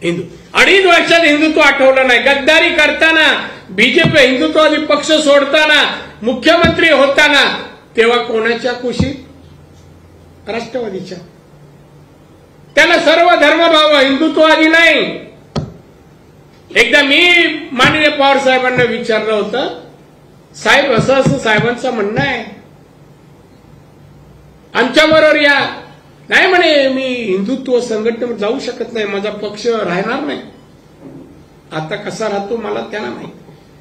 [SPEAKER 1] 2.5 वर्षात हिंदुत्व आठवलं नाही. गद्दारी करताना, बीजेपी हिंदुत्ववादी पक्ष सोडताना, मुख्यमंत्री होताना, तेव्हा कोणाच्या कुशीत? राष्ट्रवादीच्या. त्याला सर्व धर्मभाव, हिंदुत्ववादी नाही. एकदा मी माननीय पवार साहेबांना विचारलं होतं, साहेब असं साहेबांचं म्हणणं आहे, आमच्याबरोबर या. नाही म्हणे, मी हिंदुत्व संघटनेवर जाऊ शकत नाही, माझा पक्ष राहणार नाही. आता कसा राहतो मला त्यांना माहिती.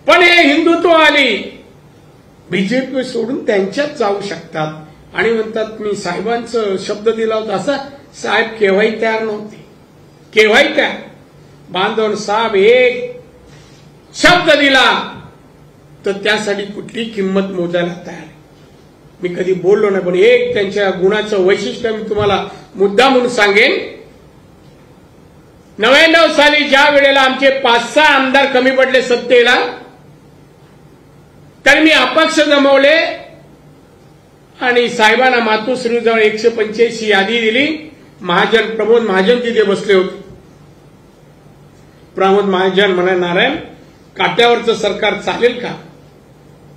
[SPEAKER 1] पण हे हिंदुत्व आली बीजेपी सोडून त्यांच्यात जाऊ शकतात आणि म्हणतात मी साहेबांचं शब्द दिला होता. असा साहेब केव्हाही तयार नव्हते. केव्हाही तयार. बांधवन साहेब एक शब्द दिला तर त्यासाठी कुठली किंमत मोजायला तयार. मी कधी बोललो नाही, पण एक त्यांच्या गुणाचं वैशिष्ट्य मी तुम्हाला मुद्दा म्हणून सांगेन. 99 साली ज्या वेळेला आमचे 5-6 आमदार कमी पडले सत्तेला, तर मी अपक्ष जमवले आणि साहेबांना मातोश्रीजवळ 185 यादी दिली. प्रमोद महाजन तिथे बसले होते. प्रमोद महाजन म्हणे, नारायण काट्यावरचं सरकार चालेल का?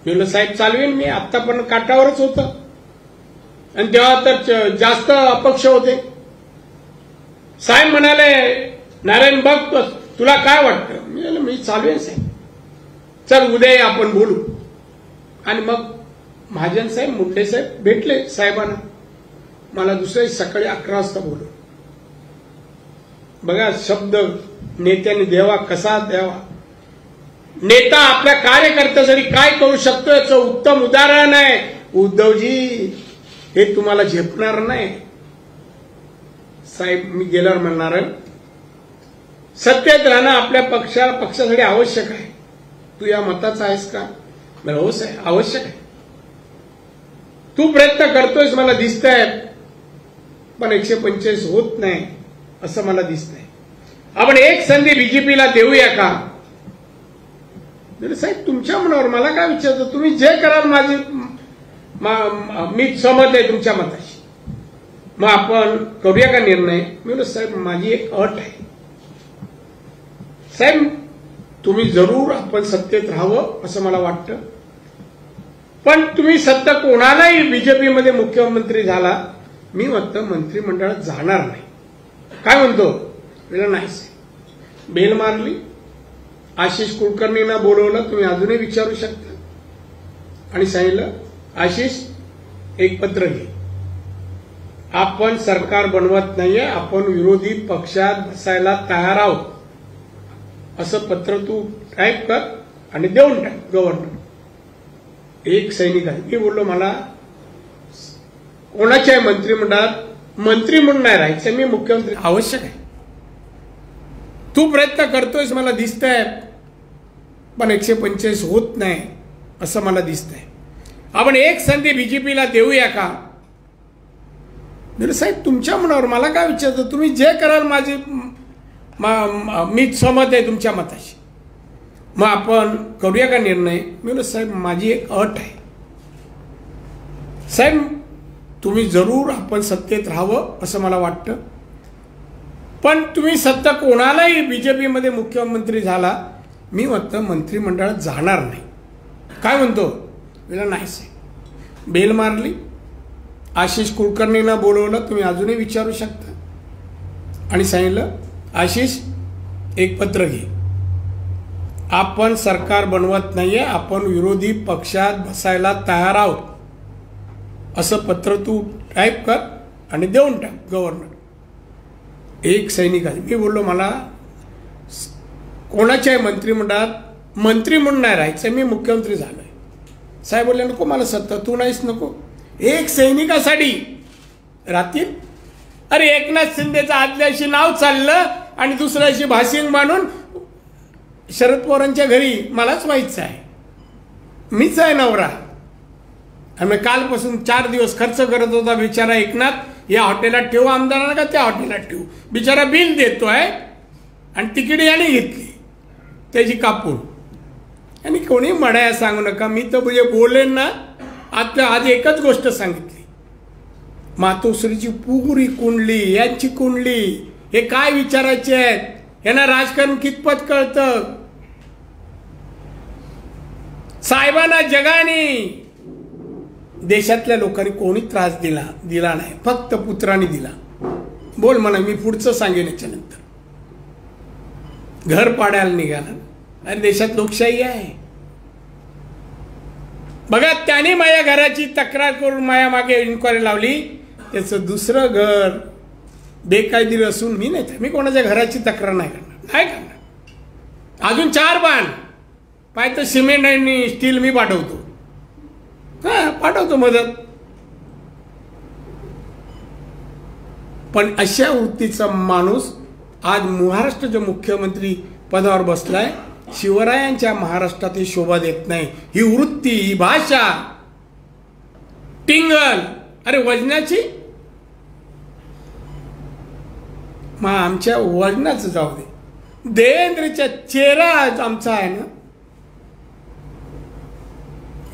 [SPEAKER 1] मी म्हणलं साहेब चालवेन. मी आतापर्यंत काटावरच होतं आणि तेव्हा तर जास्त अपक्ष होते. साहेब म्हणाले, नारायण बघ तुला काय वाटतं? मी म्हणलं मी चालवेन साहेब, चल उद्या आपण बोलू. आणि मग महाजन साहेब, मुंडे साहेब भेटले साहेबांना. मला दुसऱ्या सकाळी 11 वाजता बोलू. बघा शब्द नेत्यांनी द्यावा, कसा द्यावा. नेता आपल्या कार्यकर्त्यासाठी काय करू शकतो याचं उत्तम उदाहरण आहे. उद्धवजी हे तुम्हाला झेपणार नाही. साहेब मी गेल्यावर म्हणणार, सत्तेत राहणं आपल्या पक्षासाठी आवश्यक आहे. तू या मताचा आहेस का? मला हो साहेब आवश्यक आहे. तू प्रयत्न करतोयस मला दिसतंय, पण 145 होत नाही असं मला दिसतंय. आपण एक संधी बीजेपीला देऊया का? साहेब तुमच्या मनावर, मला काय विचारतो? तुम्ही जे कराल माझी मी सहमत आहे तुमच्या मताशी. मग आपण करूया का निर्णय? मी म्हणलं साहेब माझी एक अट आहे. साहेब तुम्ही जरूर आपण सत्तेत राहावं असं मला वाटतं, पण तुम्ही सत्ता कोणालाही बीजेपीमध्ये मुख्यमंत्री झाला, मी म्हणतो मंत्रिमंडळात जाणार नाही. काय म्हणतो? नाही साहेब, बेल मारली. आशिष कुलकर्णींना बोलवलं, तुम्ही अजूनही विचारू शकता, आणि सांगितलं आशिष एक पत्र घे, आपण सरकार बनवत नाहीये, आपण विरोधी पक्षात बसायला तयार आहोत, असं पत्र तू टाईप कर आणि देऊन टाक गव्हर्नर. एक सैनिक आहे, मी बोललो मला कोणाच्या मंत्रिमंडळात मंत्री म्हणून नाही राहायचं, मी मुख्यमंत्री आवश्यक आहे. तू प्रयत्न करतोयस मला दिसतंय, पण 145 होत नाही असं मला दिसतंय. आपण एक संधी बीजेपीला देऊया का? म्हणजे साहेब तुमच्या मनावर, मला काय विचारतं, तुम्ही जे कराल माझी मी सहमत आहे तुमच्या मताशी, मग आपण करूया का निर्णय? मी साहेब माझी एक अट आहे साहेब, तुम्ही जरूर आपण सत्तेत राहावं असं मला वाटतं, पण तुम्ही सत्ता कोणालाही बीजेपीमध्ये मुख्यमंत्री झाला, मी म्हणतो मंत्रिमंडळात जाणार नाही. काय म्हणतो? नाही साहेब, बेल मारली. आशिष कुलकर्णींना बोलवलं, तुम्ही अजूनही विचारू शकता, आणि सांगितलं आशिष एक पत्र घे, आपण सरकार बनवत नाहीये, आपण विरोधी पक्षात बसायला तयार आहोत, असं पत्र तू टाईप कर आणि देऊन टाक गव्हर्नर. एक सैनिक आहे, मी बोललो मला कोणाच्याही मंत्रिमंडळात मंत्री म्हणून नाही राहायचं, मी मुख्यमंत्री झालोय. साहेब बोलले नको मला सत्ता, तू नाहीस नको. एक सैनिकासाठी राहतील? अरे एकनाथ शिंदेचं आदल्याशी नाव चाललं आणि दुसऱ्याशी भाषिंग मानून शरद पवारांच्या घरी मलाच व्हायचं आहे, मीच आहे नवरा. आणि कालपासून 4 दिवस खर्च करत होता बिचारा एकनाथ, या हॉटेलात ठेवू आमदारांना का त्या हॉटेलात ठेवू, बिचारा बिल देतोय आणि तिकीट याने घेतली त्याची कापून. आणि कोणी म्हणाया सांगू नका, मी तर म्हणजे बोलेन ना. आता आज एकच गोष्ट सांगितली, मातोश्रीची पुरी कुंडली, यांची कुंडली, हे काय विचारायचे आहेत, यांना राजकारण कितपत कळतं. साहेबांना जगाने देशातल्या लोकांनी कोणी त्रास दिला नाही, फक्त पुत्रांनी दिला. बोल म्हणा, मी पुढचं सांगेन याच्यानंतर. घर पाडायला निघाला, अरे देशात लोकशाही आहे. बघा त्याने माझ्या घराची तक्रार करून माझ्या मागे इन्क्वायरी लावली, त्याचं दुसरं घर बेकायदेशीर असून मी नाही, मी कोणाच्या घराची तक्रार नाही करणार. अजून 4 बाण पाहिजे सिमेंट आणि स्टील मी पाठवतो, पाठवतो मदत. पण अशा वृत्तीचा माणूस आज महाराष्ट्राच्या मुख्यमंत्री पदावर बसलाय. शिवरायांच्या महाराष्ट्रात ही शोभा देत नाही, ही वृत्ती, ही भाषा, टिंगल. अरे वजनाची, मग आमच्या वजनाचं जाऊ दे, देवेंद्रचा चेहरा आमचा आहे ना,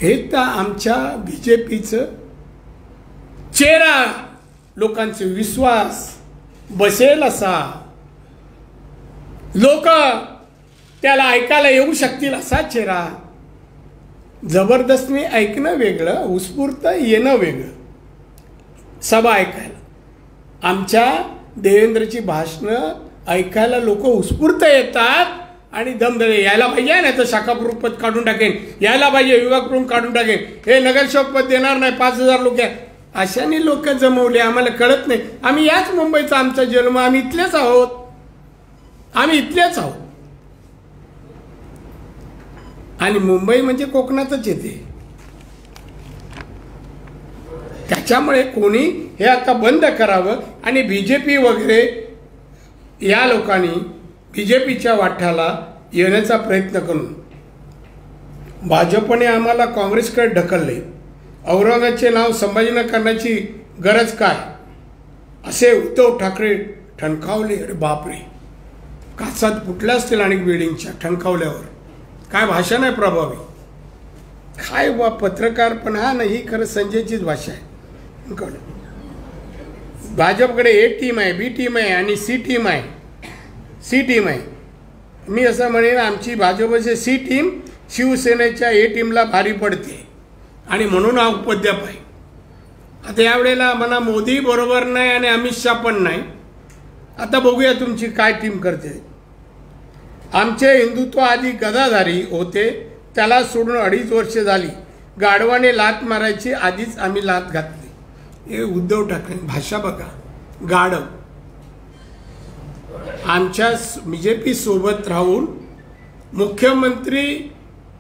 [SPEAKER 1] हे तर आमच्या बीजेपीचं चेहरा, लोकांचे विश्वास बसेल असा, लोक त्याला ऐकायला येऊ शकतील असा चेहरा. जबरदस्तीने ऐकणं वेगळं, उत्स्फूर्त येणं वेगळं. सभा ऐकायला, आमच्या देवेंद्रची भाषणं ऐकायला लोक उत्स्फूर्त येतात आणि दमदले. यायला पाहिजे नाही तर शाखाप्रमुख पद काढून टाकेन, यायला पाहिजे विभाग प्रमुख काढून टाकेन, हे नगरसेवक पद देणार नाही, 5000 लोक आहे. अशाने लोक जमवले, आम्हाला कळत नाही. आम्ही याच मुंबईचा आमचा जन्म, आम्ही इथलेच आहोत, आम्ही इथलेच आहोत. आणि मुंबई म्हणजे कोकणातच येते. त्याच्यामुळे कोणी हे आता बंद करावं. आणि बीजेपी वगैरे या लोकांनी बीजेपीच्या वाट्याला येण्याचा प्रयत्न करून भाजपने आम्हाला काँग्रेसकडे ढकलले. औरंगाबादचे नाव संभाजीनगर करण्याची गरज काय, असे उद्धव ठाकरे ठणकावले. अरे बापरे, काचात फुटल्या असतील अनेक बिल्डिंगच्या ठणकावल्यावर. काय भाषा नाही प्रभावी, काय बा पत्रकार. पण हा नाही, ही खरं संजयचीच भाषा आहे. भाजपकडे ए टीम आहे, बी टीम आहे आणि सी टीम आहे. सी टीम आहे. मी असं म्हणेन, आमची भाजपची सी टीम शिवसेनेच्या ए टीमला भारी पडते आणि म्हणून हा उपद्व्याप आहे. आता यावेळेला म्हणा मोदी बरोबर नाही आणि अमित शहा पण नाही, आता बघूया तुमची काय टीम करते. आमचे हिंदुत्व आधी गदाधारी होते, त्याला सोडून 2.5 वर्ष झाली. गाढवाने लात मारायची आधीच आम्ही लात घातली. हे उद्धव ठाकरे भाषा बघा. गाढव आमच्या बीजेपी सोबत राहून मुख्यमंत्री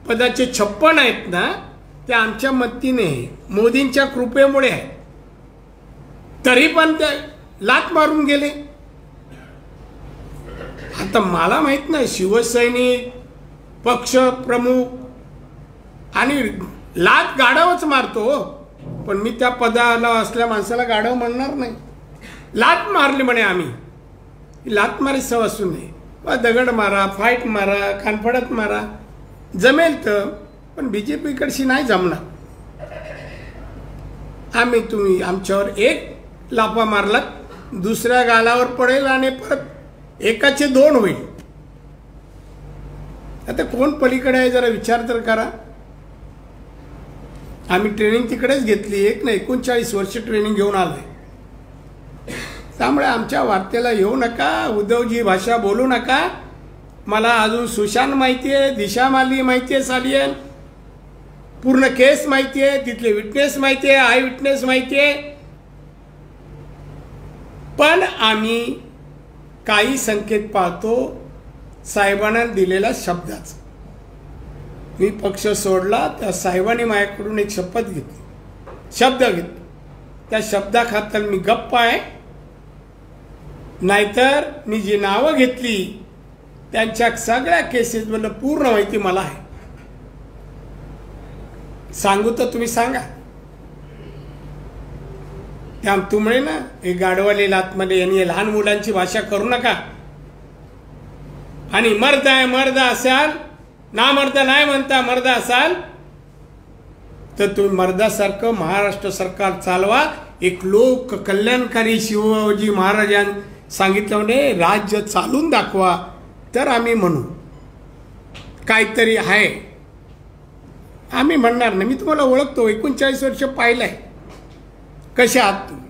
[SPEAKER 1] पदाचे 56 आहेत ना, ते आमच्या मतीने मोदींच्या कृपेमुळे आहे. तरी पण ते लात मारून गेले. आता मला माहित नाही शिवसैनिक पक्ष प्रमुख आणि लात गाढवच मारतो, पण मी त्या पदाला असल्या माणसाला गाढव म्हणणार नाही. लात मारली म्हणे आम्ही. लात मारी सव असू नये. दगड मारा, फाईट मारा, कानफडत मारा, जमेल तर, पण बीजेपीकडशी नाही जमणार. तुम्ही आमच्यावर एक लाफा मारलात, दुसऱ्या गालावर पडेल आणि परत एकाचे 2 होईल. आता कोण पलीकडे आहे जरा विचार तर करा. आम्ही ट्रेनिंग तिकडेच घेतली. 1 ना 39 वर्ष ट्रेनिंग घेऊन आलोय. त्यामुळे आमच्या वार्तेला येऊ नका, उद्धवजी भाषा बोलू नका. मला अजून सुशांत माहिती आहे, दिशा माली माहिती आहे, सालियन पूर्ण केस माहिती आहे, तिथले विटनेस माहिती आहे, आय विटनेस माहिती आहे. पण आम्ही काही संकेत पाहतो साहेबांना दिलेल्या शब्दाचा. मी पक्ष सोडला, त्या साहेबांनी माझ्याकडून एक शपथ घेतली, शब्द घेतला. त्या शब्दाखातर मी गप्प आहे. नाहीतर मी जी नावं घेतली त्यांच्या सगळ्या केसेसमधलं पूर्ण माहिती मला आहे. सांगू तर तुम्ही सांगा. त्या तुमळे ना हे गाढवाले लातमध्ये यांनी लहान मुलांची भाषा करू नका. आणि मर्द आहे मर्द असाल ना, मर्द नाही म्हणता मर्द असाल तर तुम्ही मर्दासारखं महाराष्ट्र सरकार चालवा. एक लोक कल्याणकारी शिवाजी महाराजांनी सांगितलं म्हणजे राज्य चालून दाखवा, तर आम्ही म्हणू काहीतरी आहे. आम्ही म्हणणार नाही. मी तुम्हाला ओळखतो, 39 वर्ष पाहिलंय कसे आहात तुम्ही.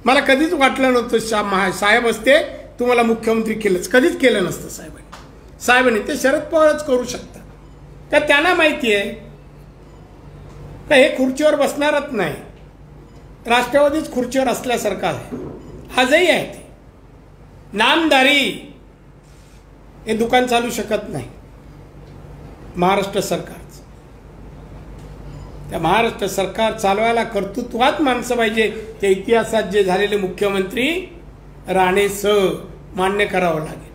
[SPEAKER 1] मला कधीच वाटलं नव्हतं साहेब असते तुम्हाला मुख्यमंत्री केलंच, कधीच केलं नसतं साहेबांनी. ते शरद पवारच करू शकतात. तर त्यांना माहिती आहे का हे खुर्चीवर बसणारच नाही. राष्ट्रवादीच खुर्चीवर असल्यासारखं आहे, आजही आहे. ते नामदारी हे दुकान चालू शकत नाही महाराष्ट्र सरकारचं. त्या महाराष्ट्र सरकार चालवायला कर्तृत्वात माणसं पाहिजे. त्या इतिहासात जे झालेले मुख्यमंत्री राणेसह मान्य करावं लागेल.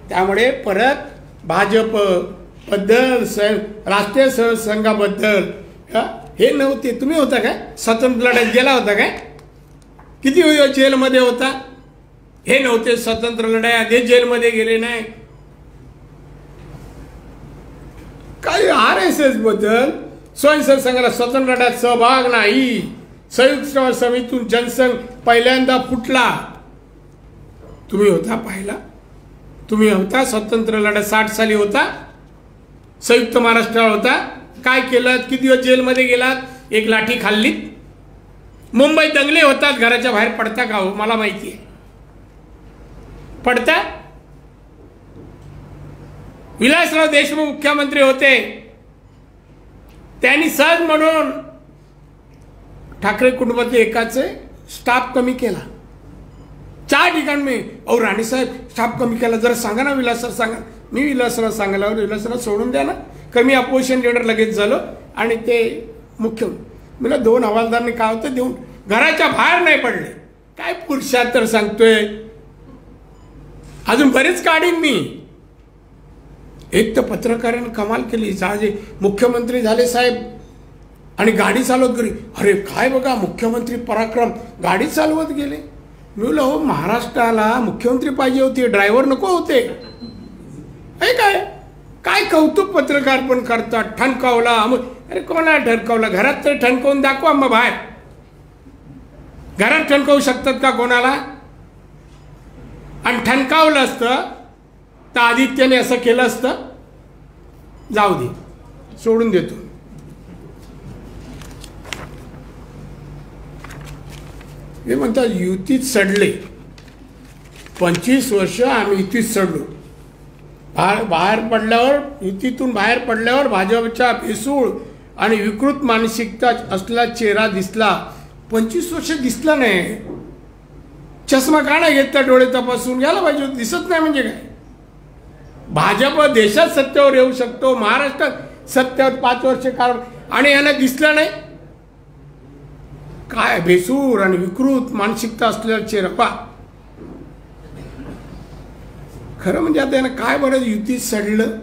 [SPEAKER 1] त्यामुळे परत भाजप बद्दल राष्ट्रीय संघाबद्दल हे नव्हते. तुम्ही होता काय स्वतंत्र लढ्यात गेला होता काय? किती जेलमध्ये होता? हे नव्हते स्वतंत्र लढ्यात, हे जेलमध्ये गेले नाही. काही RSS बद्दल स्वयंसेवक संघाला स्वतंत्र लढ्यात सहभाग नाही. संयुक्त समितीतून जनसंघ पहिल्यांदा फुटला. तुम्ही होता पाहिला? तुम्ही होता स्वतंत्र लढ्यात 60 साली होता, संयुक्त महाराष्ट्र होता. काय केलं? किती दिवस जेलमध्ये गेलात? एक लाठी खाल्लीत. मुंबई दंगले होतात, घराच्या बाहेर पडता का हो? मला माहिती आहे पडता. विलासराव देशमुख मुख्यमंत्री होते, त्यांनी सहज म्हणून ठाकरे कुटुंबातील एकाचे स्टाफ कमी केला. 4 ठिकाणी मी राणेसाहेब स्टाफ कमी केला, जरा सांगा ना विलासराव, सांगा. मी विलासराव सांगायला विलासराव सोडून द्या ना. कमी अपोजिशन लीडर लगेच झालो आणि ते मुख्य मला 2 हवालदारांनी काय होतं देऊन घराच्या बाहेर नाही पडले. काय पुरुषात तर सांगतोय. अजून बरेच काढीन मी. एक तर पत्रकारांनी कमाल केली. साजे मुख्यमंत्री झाले साहेब आणि गाडी चालवत गेली. अरे काय बघा मुख्यमंत्री पराक्रम, गाडी चालवत गेले. मी बोललो हो महाराष्ट्राला मुख्यमंत्री पाहिजे होते, ड्रायव्हर नको होते. हे काय काय कौतुक पत्रकार पण करतात. ठणकावला. अरे कोणा ठणकावला? घरात तर ठणकावून दाखवा. मग बाहेर घरात ठणकावू शकतात का कोणाला? आणि ठणकावलं असतं तर आदित्यने असं केलं असतं. जाऊ दे, सोडून देतो. हे म्हणतात युतीत सडले. 25 वर्ष आम्ही युतीत चढलो. बाहेर पडल्यावर, युतीतून बाहेर पडल्यावर भाजपच्या भेसूळ आणि विकृत मानसिकता असलेला चेहरा दिसला. 25 वर्ष दिसला नाही. चष्मा का नाही घेतला? डोळे तपासून घ्यायला पाहिजे. दिसत नाही म्हणजे काय? भाजप देशात सत्तेवर येऊ शकतो, महाराष्ट्रात सत्तेवर 5 वर्ष काळ, आणि यांना दिसलं नाही. काय भेसूळ आणि विकृत मानसिकता असलेला चेहरा पा. खरं म्हणजे आता यानं काय बरं युतीत सडलं?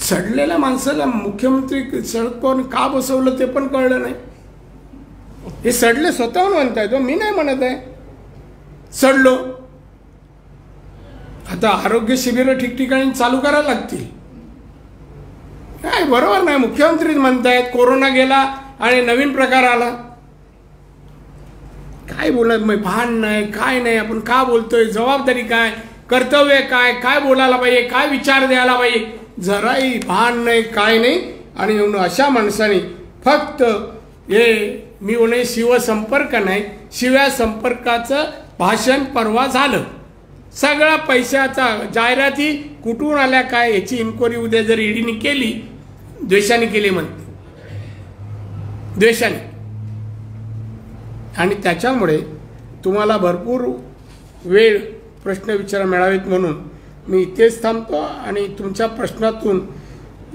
[SPEAKER 1] सडलेल्या माणसाला मुख्यमंत्री शरद पवार का बसवलं ते पण कळलं नाही. हे सडले स्वतःहून म्हणतायत, मी नाही म्हणत आहे सडलो. आता आरोग्य शिबिरं ठिकठिकाणी चालू करायला लागतील. काय बरोबर नाही. मुख्यमंत्रीच म्हणतायत कोरोना गेला आणि नवीन प्रकार आला. काय बोलत मग भान नाही, काय नाही. आपण का बोलतोय? जबाबदारी काय, कर्तव्य काय, काय बोलायला पाहिजे, काय विचार द्यायला पाहिजे, जराही भान नाही, काय नाही. आणि म्हणून अशा माणसाने फक्त हे मी म्हणे शिवसंपर्क नाही, शिव्या संपर्काचं भाषण परवा झालं. सगळा पैशाचा जाहिराती कुठून आल्या काय याची इन्क्वायरी उद्या जर ईडीने केली, द्वेषाने केली म्हणते, द्वेषाने. आणि त्याच्यामुळे तुम्हाला भरपूर वेळ प्रश्न विचारा मिळावेत म्हणून मी इथेच थांबतो. आणि तुमच्या प्रश्नातून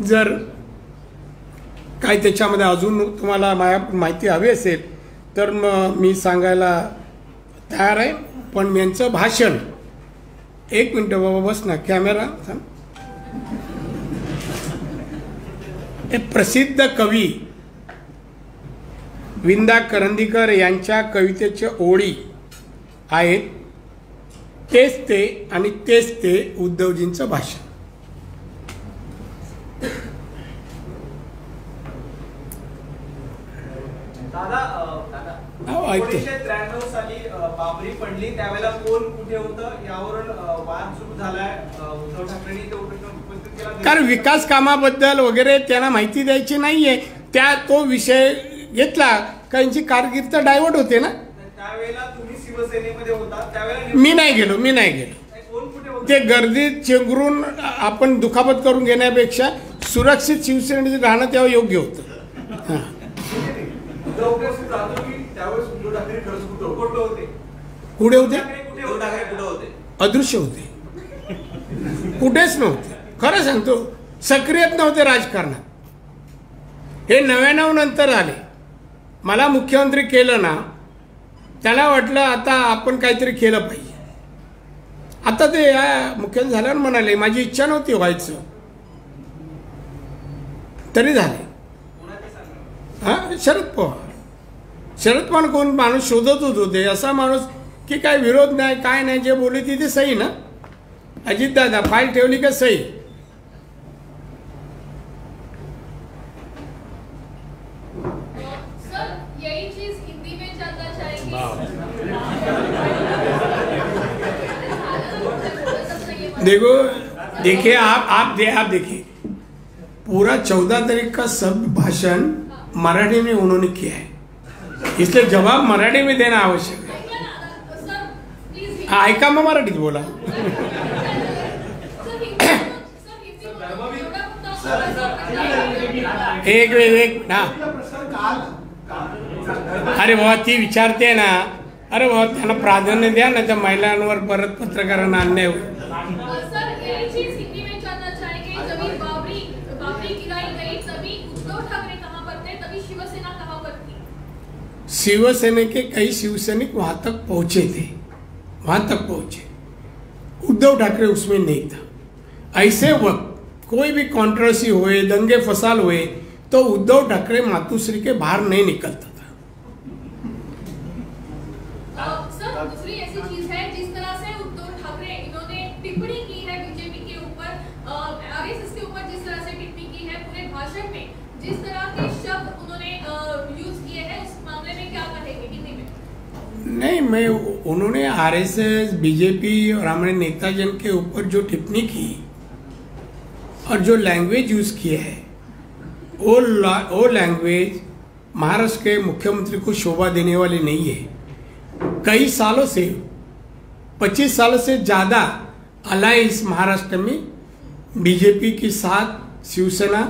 [SPEAKER 1] जर काही त्याच्यामध्ये अजून तुम्हाला माहिती हवी असेल तर मग मी सांगायला तयार आहे. पण यांचं भाषण, 1 मिनटं बाबा बस ना, कॅमेरा. हे प्रसिद्ध कवी विंदा करंदीकर यांच्या कवितेच्या ओळी आहेत. तेच ते आणि तेच ते उद्धवजींचं भाषण.
[SPEAKER 2] दादा 1993 साली बाबरी पडली त्यावेळेला कोण कुठे होतं यावरून वाद सुरू झालाय. उद्धव ठाकरेंनी तो प्रश्न उपस्थित केला.
[SPEAKER 1] कारण विकास कामाबद्दल वगैरे त्यांना माहिती द्यायची नाहीये. तो विषय घेतला का यांची कारकीर्द डायव्हर्ट होते ना.
[SPEAKER 2] त्यावेळेला तुम्ही शिवसेनेमध्ये होता त्यावेळेला
[SPEAKER 1] मी नाही गेलो.
[SPEAKER 2] कोण कुठे होतं?
[SPEAKER 1] ते गर्दीत चेंगरून आपण दुखापत करून घेण्यापेक्षा सुरक्षित शिवसेनेत राहणं तेव्हा योग्य होतं. कुठे होते? अदृश्य होते, कुठेच नव्हते. खरं सांगतो, सक्रियच नव्हते राजकारणात. हे 99 नंतर आले. मला मुख्यमंत्री केलं ना, त्याला वाटलं आता आपण काहीतरी केलं पाहिजे. आता ते मुख्यमंत्री झाल्यावर म्हणाले माझी इच्छा नव्हती व्हायचं, तरी झाले. शरद पवार कोण माणूस शोधतच होते. असा माणूस की काय विरोध नाही, काय नाही, जे बोलले तिथे सही ना. अजितदादा फाईल ठेवली का सही. देखिए आप देखिए पूरा 14 तारीख का सब भाषण मराठी में उन्होंने किया है, इसलिए जवाब मराठी में देना आवश्यक है. ऐका मग मराठीत बोला. एक ना. अरे बाबा ती विचारते ना. अरे बाबा त्यांना प्राधान्य द्या ना, त्या महिलांवर परत पत्रकारांना अन्याय होईल. शिवसेना के कई शिवसैनिक वहां तक पहुंचे. उद्धव ठाकरे उसमें नहीं था. ऐसे वक्त कोई भी कंट्रोवर्सी हुए, दंगे फसाद हुए, तो उद्धव ठाकरे मातुश्री के बाहर नहीं निकलता था.
[SPEAKER 3] सर दूसरी ऐसी चीज है जिस तरह से उद्धव ठाकरे इन्होंने टिप्पणी की है बीजेपी के ऊपर, आरएसएस के ऊपर जिस तरह से टिप्पणी की है पूरे भाषण में, जिस तरह के शब्द उन्होंने यूज किए हैं, उस मामले में क्या कहेंगे हिंदी में?
[SPEAKER 1] नहीं, मैं उन्होंने आरएसएस, बीजेपी और हमारे नेताजन के ऊपर जो टिप्पणी की और जो लैंग्वेज यूज किया है, वो लैंग्वेज महाराष्ट्र के मुख्यमंत्री को शोभा देने वाली नहीं है. कई सालों से 25 साल से ज़्यादा अलायंस महाराष्ट्र में बीजेपी के साथ शिवसेना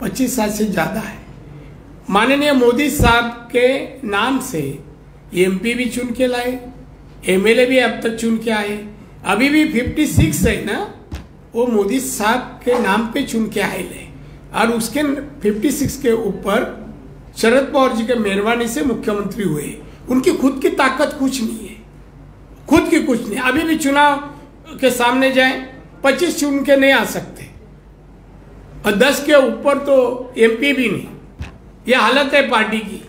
[SPEAKER 1] 25 साल से ज़्यादा है। माननीय मोदी साहब के नाम से एमपी भी चुन के लाए, एमएलए भी अब तक चुन के आए, अभी भी 56 है ना, वो मोदी साहब के नाम पे चुन के आए ले, और उसके 56 के ऊपर शरद पवार जी के मेहरबानी से मुख्यमंत्री हुए। उनकी खुद की ताकत कुछ नहीं है, खुद की कुछ नहीं। अभी भी चुनाव के सामने जाए 25 चुन के नहीं आ सकते, और 10 के ऊपर तो एमपी भी नहीं। यह हालत है पार्टी की।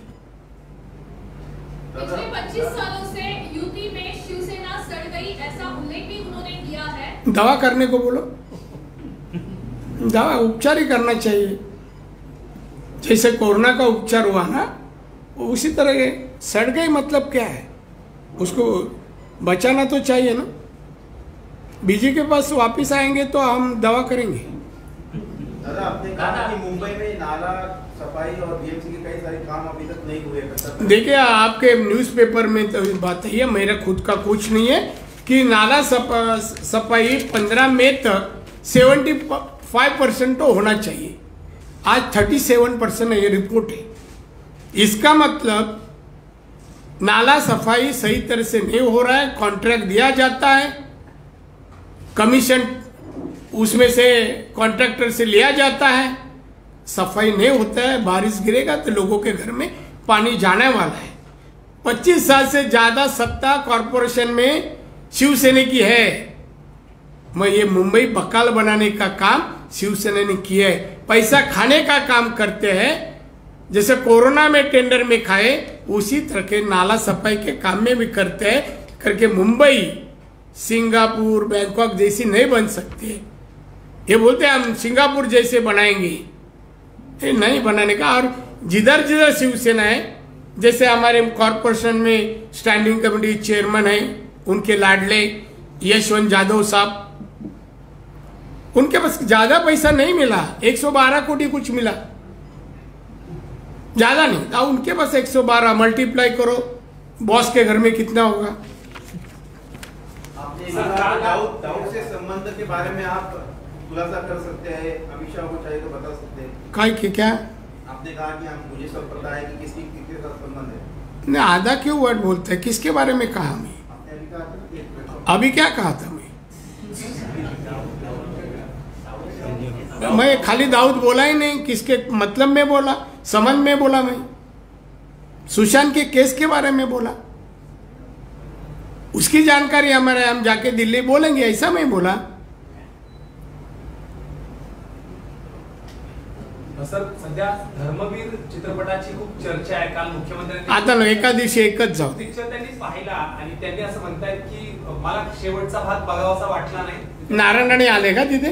[SPEAKER 3] पिछले 25 सालों से यूपी में शिवसेना सड़ गई, ऐसा उल्लेख भी उन्होंने किया है।
[SPEAKER 1] दवा करने को बोलो, दवा उपचार ही करना चाहिए। जैसे कोरोना का उपचार हुआ ना, उसी तरह सड़ गई मतलब क्या है, उसको बचाना तो चाहिए ना। बीजेपी के पास वापिस आएंगे तो हम दवा करेंगे।
[SPEAKER 4] दादा, आपने कहा कि मुंबई में नाला सफाई और बीएमसी के कई सारे काम अभी तक नहीं हुए।
[SPEAKER 1] देखिए, आपके न्यूज़पेपर में तो बात है, मेरा खुद का कुछ नहीं है कि नाला सफाई 15 मई तक 75% तो होना चाहिए। आज 37% है, ये रिपोर्ट है। इसका मतलब नाला सफाई सही तरह से नहीं हो रहा है, कॉन्ट्रैक्ट दिया जाता है, कमीशन उसमें से कॉन्ट्रैक्टर से लिया जाता है, सफाई नहीं होता है, बारिश गिरेगा तो लोगों के घर में पानी जाने वाला है। 25 साल से ज्यादा सत्ता कॉरपोरेशन में शिवसेना की है। मैं ये मुंबई बकाल बनाने का काम शिवसेना ने किया है, पैसा खाने का काम करते हैं। जैसे कोरोना में टेंडर में खाए, उसी तरह के नाला सफाई के काम में भी करते हैं करके मुंबई सिंगापुर बैंकॉक जैसी नहीं बन सकती। ये बोलते हैं हम सिंगापुर जैसे बनाएंगे, ये नहीं बनाने का। और जिधर जिधर शिवसेना है, जैसे हमारे कॉरपोरेशन में स्टैंडिंग कमेटी चेयरमैन है, उनके लाडले यशवंत यादव साहब, उनके पास ज्यादा पैसा नहीं मिला, 112 कोटी कुछ मिला, ज्यादा नहीं था। उनके पास 112 मल्टीप्लाई करो, बॉस के घर में कितना होगा।
[SPEAKER 4] आपने दाऊद से संबंध के बारे में आप खुलासा कर सकते हैं, अमित शाह को चाहिए तो बता सकते हैं।
[SPEAKER 1] क्या
[SPEAKER 4] आपने कहा कि मुझे सब पता है कि किसके साथ संबंध है।
[SPEAKER 1] नहीं, आधा क्यों वर्ड बोलते हैं, किसके बारे में कहा मैं?
[SPEAKER 4] आपने अभी कहा था,
[SPEAKER 1] अभी क्या कहा था मैं खाली दाऊद बोला ही नहीं, किसके मतलब में बोला, संबंध में बोला, मैं सुशांत के केस के बारे में बोला, उसकी जानकारी हमारे, हम जाके दिल्ली बोलेंगे, ऐसा मैं बोला।
[SPEAKER 2] सर, सध्या धर्मवीर चित्रपटाची खूप चर्चा आहे। काल मुख्यमंत्र्यांनी
[SPEAKER 1] आता ना एका दिवशी एकच जाऊ दे।
[SPEAKER 2] पिक्चर त्यांनी पाहिला आणि त्यांनी असं म्हणतायत की मला शेवटचा भाग बघावासा वाटला नाही।
[SPEAKER 1] नारायण आले का तिथे?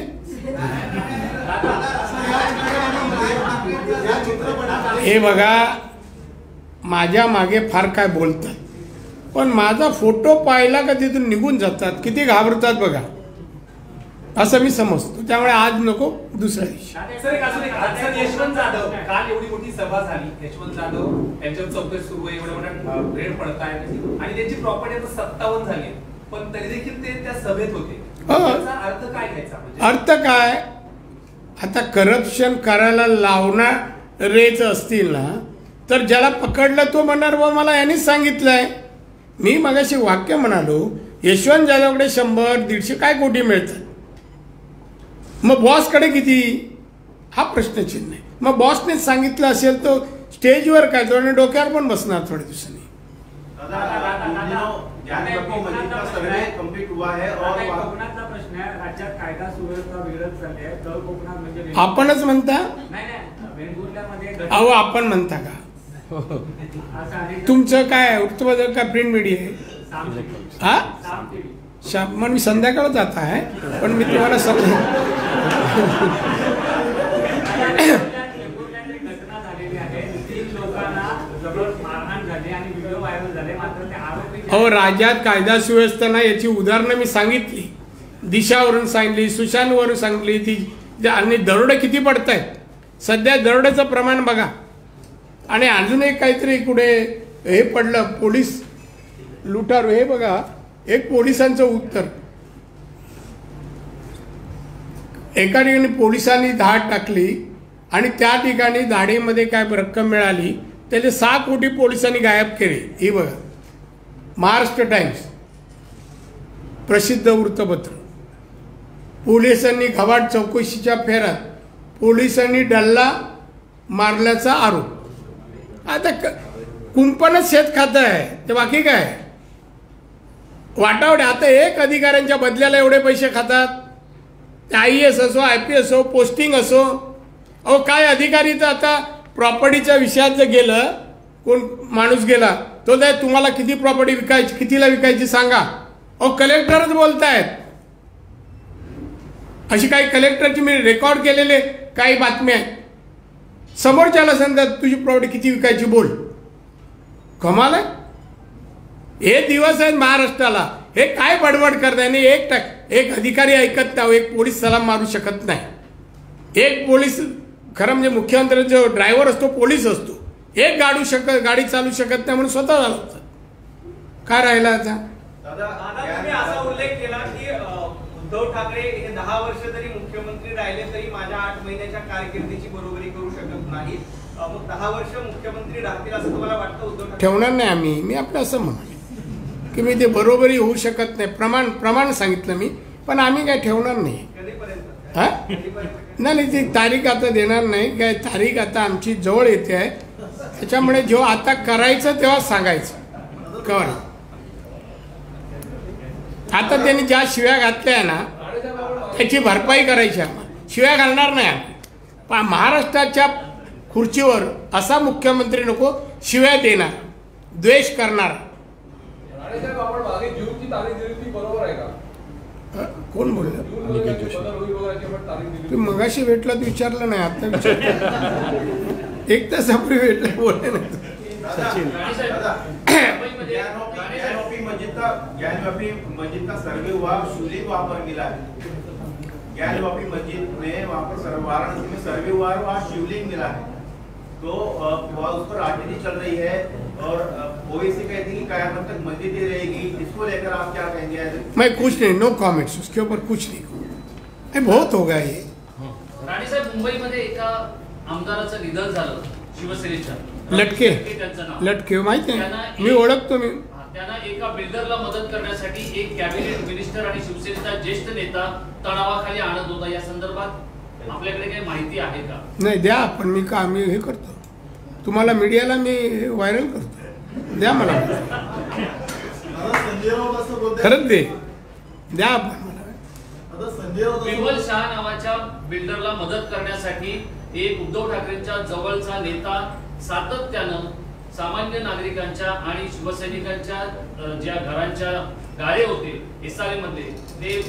[SPEAKER 1] हे बघा, माझ्या मागे फार काय बोलतात, पण माझा फोटो पाहिला का तिथून निघून जातात, किती घाबरतात बघा, असं मी समजतो। त्यामुळे आज नको, दुसऱ्या दिवशी।
[SPEAKER 2] सर, एक अजून एक यशवंत जाधव, काल एवढी मोठी सभा झाली, यशवंत जाधव यांच्यावर चौकशी सुरू आहे, एवढा मोठा रेड पडताय आणि त्यांची प्रॉपर्टी आता 57 झाली, पण तरी देखील ते त्या सभेत होते। त्याचा अर्थ काय घ्यायचा?
[SPEAKER 1] अर्थ काय, आता करप्शन करायला लावणारेच असतील ना, तर ज्याला पकडलं तो म्हणणार बा मला यांनीच सांगितलंय। मी मगाशी वाक्य म्हणालो, यशवंत जाधवकडे 100-150 काय कोटी मिळतात, मग बॉसकडे किती, हा प्रश्नचिन्ह आहे। मग बॉसने सांगितलं असेल तो स्टेजवर काय तो डोक्यावर पण बसणार थोड्या दिवसांनी। आपणच म्हणता, अहो आपण म्हणता का? तुमचं काय उत्तर काय प्रिंट मीडिया आहे? हा, मग मी संध्याकाळ जात आहे, पण मी तुम्हाला अहो, राज्यात कायदा सुव्यवस्था नाही याची उदाहरणं मी सांगितली, दिशावरून सांगितली, सुशांतवरून सांगितली, ती आणि दरोडे किती पडत आहेत सध्या, दरोड्याचं प्रमाण बघा। आणि अजून एक काहीतरी कुठे हे पडलं, पोलीस लुटारू, हे बघा एक पोलिसांचं उत्तर, एका ठिकाणी पोलिसांनी धाड टाकली आणि त्या ठिकाणी धाडीमध्ये काय रक्कम मिळाली, त्याचे 6 कोटी पोलिसांनी गायब केले. ही बघा, महाराष्ट्र टाइम्स प्रसिद्ध वृत्तपत्र. पोलिसांनी घावाट चौकशीच्या फेऱ्यात पोलिसांनी डल्ला मारल्याचा आरोप. आता कुंपणच शेत खातं आहे, ते बाकी काय वाटावडे. आता एक अधिकाऱ्यांच्या बदल्याला एवढे पैसे खातात, ते IAS असो, IPS असो, पोस्टिंग असो. अहो काय अधिकारी तर आता प्रॉपर्टीच्या विषयात जर गेलं, कोण माणूस गेला तो काय तुम्हाला किती प्रॉपर्टी विकायची, कितीला विकायची सांगा. अहो कलेक्टरच बोलतायत. अशी काही कलेक्टरची मी रेकॉर्ड केलेले काही बातम्या आहेत. समोरच्याला सांगतात तुझी प्रॉपर्टी किती विकायची बोल. कमाल आहे. हे दिवस आहेत महाराष्ट्राला. हे काय बडबड करताय. आणि एक अधिकारी ऐकत नाही, एक पोलीस सलाम मारू शकत नाही. एक पोलीस खरं म्हणजे मुख्यमंत्र्यांचा जो ड्रायव्हर असतो पोलीस असतो, एक गाडी चालू शकत नाही म्हणून स्वतः झालं होतं. काय राहिला आता.
[SPEAKER 5] दादा तुम्ही असा उल्लेख केला की उद्धव ठाकरे हे 10 वर्ष जरी मुख्यमंत्री राहिले तरी माझ्या 8 महिन्याच्या कारकिर्दीची बरोबरी करू शकत नाही. मग 10 वर्ष मुख्यमंत्री राहतील असं तुम्हाला वाटतं उद्धव ठाकरे?
[SPEAKER 1] ठेवणार नाही मी आपलं असं म्हणाले की मी ते बरोबरी होऊ शकत नाही. प्रमाण सांगितलं मी, पण आम्ही काय ठेवणार नाही.
[SPEAKER 5] कधीपर्यंत?
[SPEAKER 1] हा नाही ती तारीख आता देणार नाही. काय तारीख आता आमची जवळ येते आहे, त्याच्यामुळे जेव्हा आता करायचं तेव्हा सांगायचं. कळ आता त्यांनी ज्या शिव्या घातल्या ना त्याची भरपाई करायची. आम्हाला शिव्या घालणार नाही आम्ही. पण महाराष्ट्राच्या खुर्चीवर असा मुख्यमंत्री नको शिव्या देणार, द्वेष करणार. कोण बोललं? तू मगाशी भेटला तू विचारलं नाही, आता विचार. 1 तासापूर्वी भेटलं बोलले नाही.
[SPEAKER 4] मस्जिद का सर्वे हुआ, शिवलिंग वहाँ पर मिला है. ज्ञानवापी मस्जिद में वहाँ पर वाराणसी में सर्वे हुआ है, वहाँ शिवलिंग मिला है. तो वहाँ उस पर आरटीडी चल रही है और ओवैसी कहती है कि कयामत तक मस्जिद ही रहेगी. इसको लेकर आप क्या कहेंगे?
[SPEAKER 1] मैं कुछ नहीं, नो कमेंट्स, उसके ऊपर कुछ नहीं. बहुत हो गया ये.
[SPEAKER 6] राणे साहेब, मुंबईमध्ये एका आमदाराचं निधन झालं शिवसेनेच्या.
[SPEAKER 1] लटके माहिती आहे, मी ओळखतो. मी
[SPEAKER 6] त्यांना एका बिल्डरला मदत करण्यासाठी एक कॅबिनेट मिनिस्टर आणि शिवसेनेचा ज्येष्ठ नेता तणावाखाली आणत होता. या संदर्भात आपल्याकडे काही माहिती आहे का?
[SPEAKER 1] नाही द्या, पण मी हे करतो, तुम्हाला मीडियाला मी व्हायरल करतो. द्या मला, खरंच द्या आपण मला.
[SPEAKER 6] विमल शाह नावाच्या बिल्डरला मदत करण्यासाठी एक उद्धव ठाकरेंच्या जवळचा नेता सातत्यानं सामान्य नागरिकांच्या आणि शिवसैनिकांच्या ज्या घरांच्या गाळे होते इस्रायलमधले ते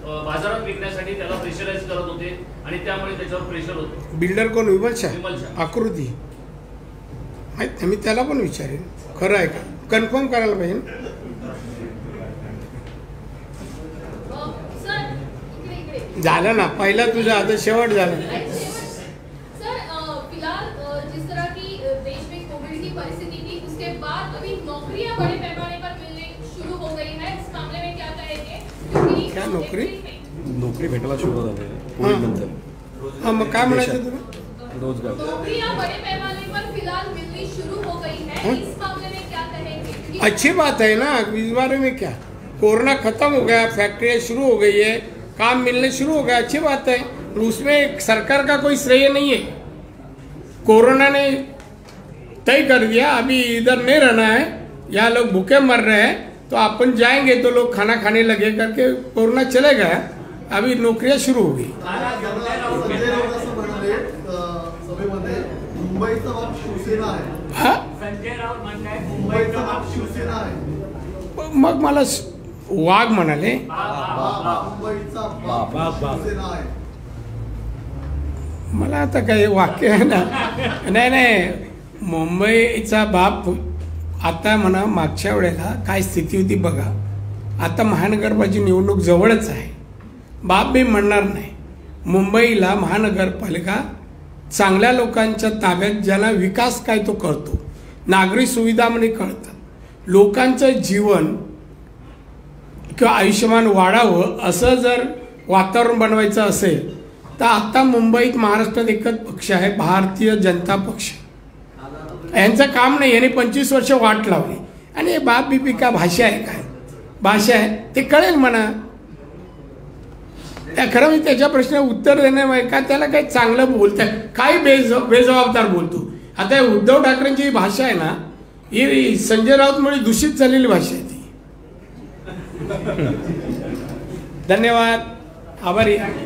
[SPEAKER 6] बाजारात विकण्यासाठी त्याला प्रेशराईज करत होते आणि त्यामुळे त्याच्यावर प्रेशर होतं.
[SPEAKER 1] बिल्डर कोण? विमल शाह. आकृती माहित नाही, मी त्याला पण विचारेन खरं आहे का, कन्फर्म करायला पाहिजे. झालं ना पहिला तुझा, आता शेवट झाला.
[SPEAKER 3] सर फिलहाल जिस तरह की देश में कोविड की परिस्थिति थी उसके बाद अभी नौकरियां बड़े पैमाने पर मिलने शुरू हो गई है. इस मामले में क्या कहेंगे? क्योंकि
[SPEAKER 1] क्या
[SPEAKER 7] नोकरी भेटायला सुरू झाली कोविड नंतर.
[SPEAKER 1] हां मग काय म्हणायचं तुला?
[SPEAKER 7] रोजगार
[SPEAKER 3] नौकरियां बड़े पैमाने पर फिलहाल मिलनी शुरू हो गई है. इस मामले में क्या कहेंगे?
[SPEAKER 1] अच्छी बात है ना. इस बारे में क्या, कोरोना खत्म हो गया, फैक्ट्रियाँ शुरू हो गई है, काम मिलने शुरू हो गया, अच्छी बात है. उसमें सरकार का कोई श्रेय नहीं है. कोरोना ने तय कर दिया अभी इधर नहीं रहना है, यहाँ लोग भूखे मर रहे हैं, तो अपन जाएंगे तो लोग खाना खाने लगे करके कोरोना चले गया. अभी नौकरियां शुरू हो गई.
[SPEAKER 8] मुंबईचा बाप शिवसेना आहे.
[SPEAKER 1] हा
[SPEAKER 5] संजय राऊत म्हणताय
[SPEAKER 8] मुंबईचा बाप शिवसेना आहे.
[SPEAKER 1] मग मला वाघ म्हणाले.
[SPEAKER 8] मुंबईचा बाप शिवसेना आहे.
[SPEAKER 1] मला आता काही वाक्य आहे ना. नाही मुंबईचा बाप आता म्हणा. मागच्या वेळेला काय स्थिती होती बघा. आता महानगरपालिकेची निवडणूक जवळच आहे. बाप बी म्हणणार नाही. मुंबईला महानगरपालिका चांगल्या लोकांच्या ताब्यात, ज्याला विकास काय तो करतो, नागरी सुविधा म्हणजे कळतात, लोकांचं जीवन किंवा आयुष्यमान वाढावं असं जर वातावरण बनवायचं असेल तर आता मुंबईत महाराष्ट्रात एकच पक्ष आहे, भारतीय जनता पक्ष. यांचं काम नाही, यांनी 25 वर्ष वाट लावली. आणि हे बाप बिपी का भाषा आहे, काय भाषा आहे ते कळेल म्हणा. त्या खरं मी त्याच्या प्रश्नाला उत्तर देण्यामुळे का त्याला काही चांगलं बोलतंय, काही बेजबाबदार बोलतो. आता उद्धव ठाकरेंची ही भाषा आहे ना, ही संजय राऊतमुळे दूषित झालेली भाषा आहे ती. धन्यवाद, आभारी आहे.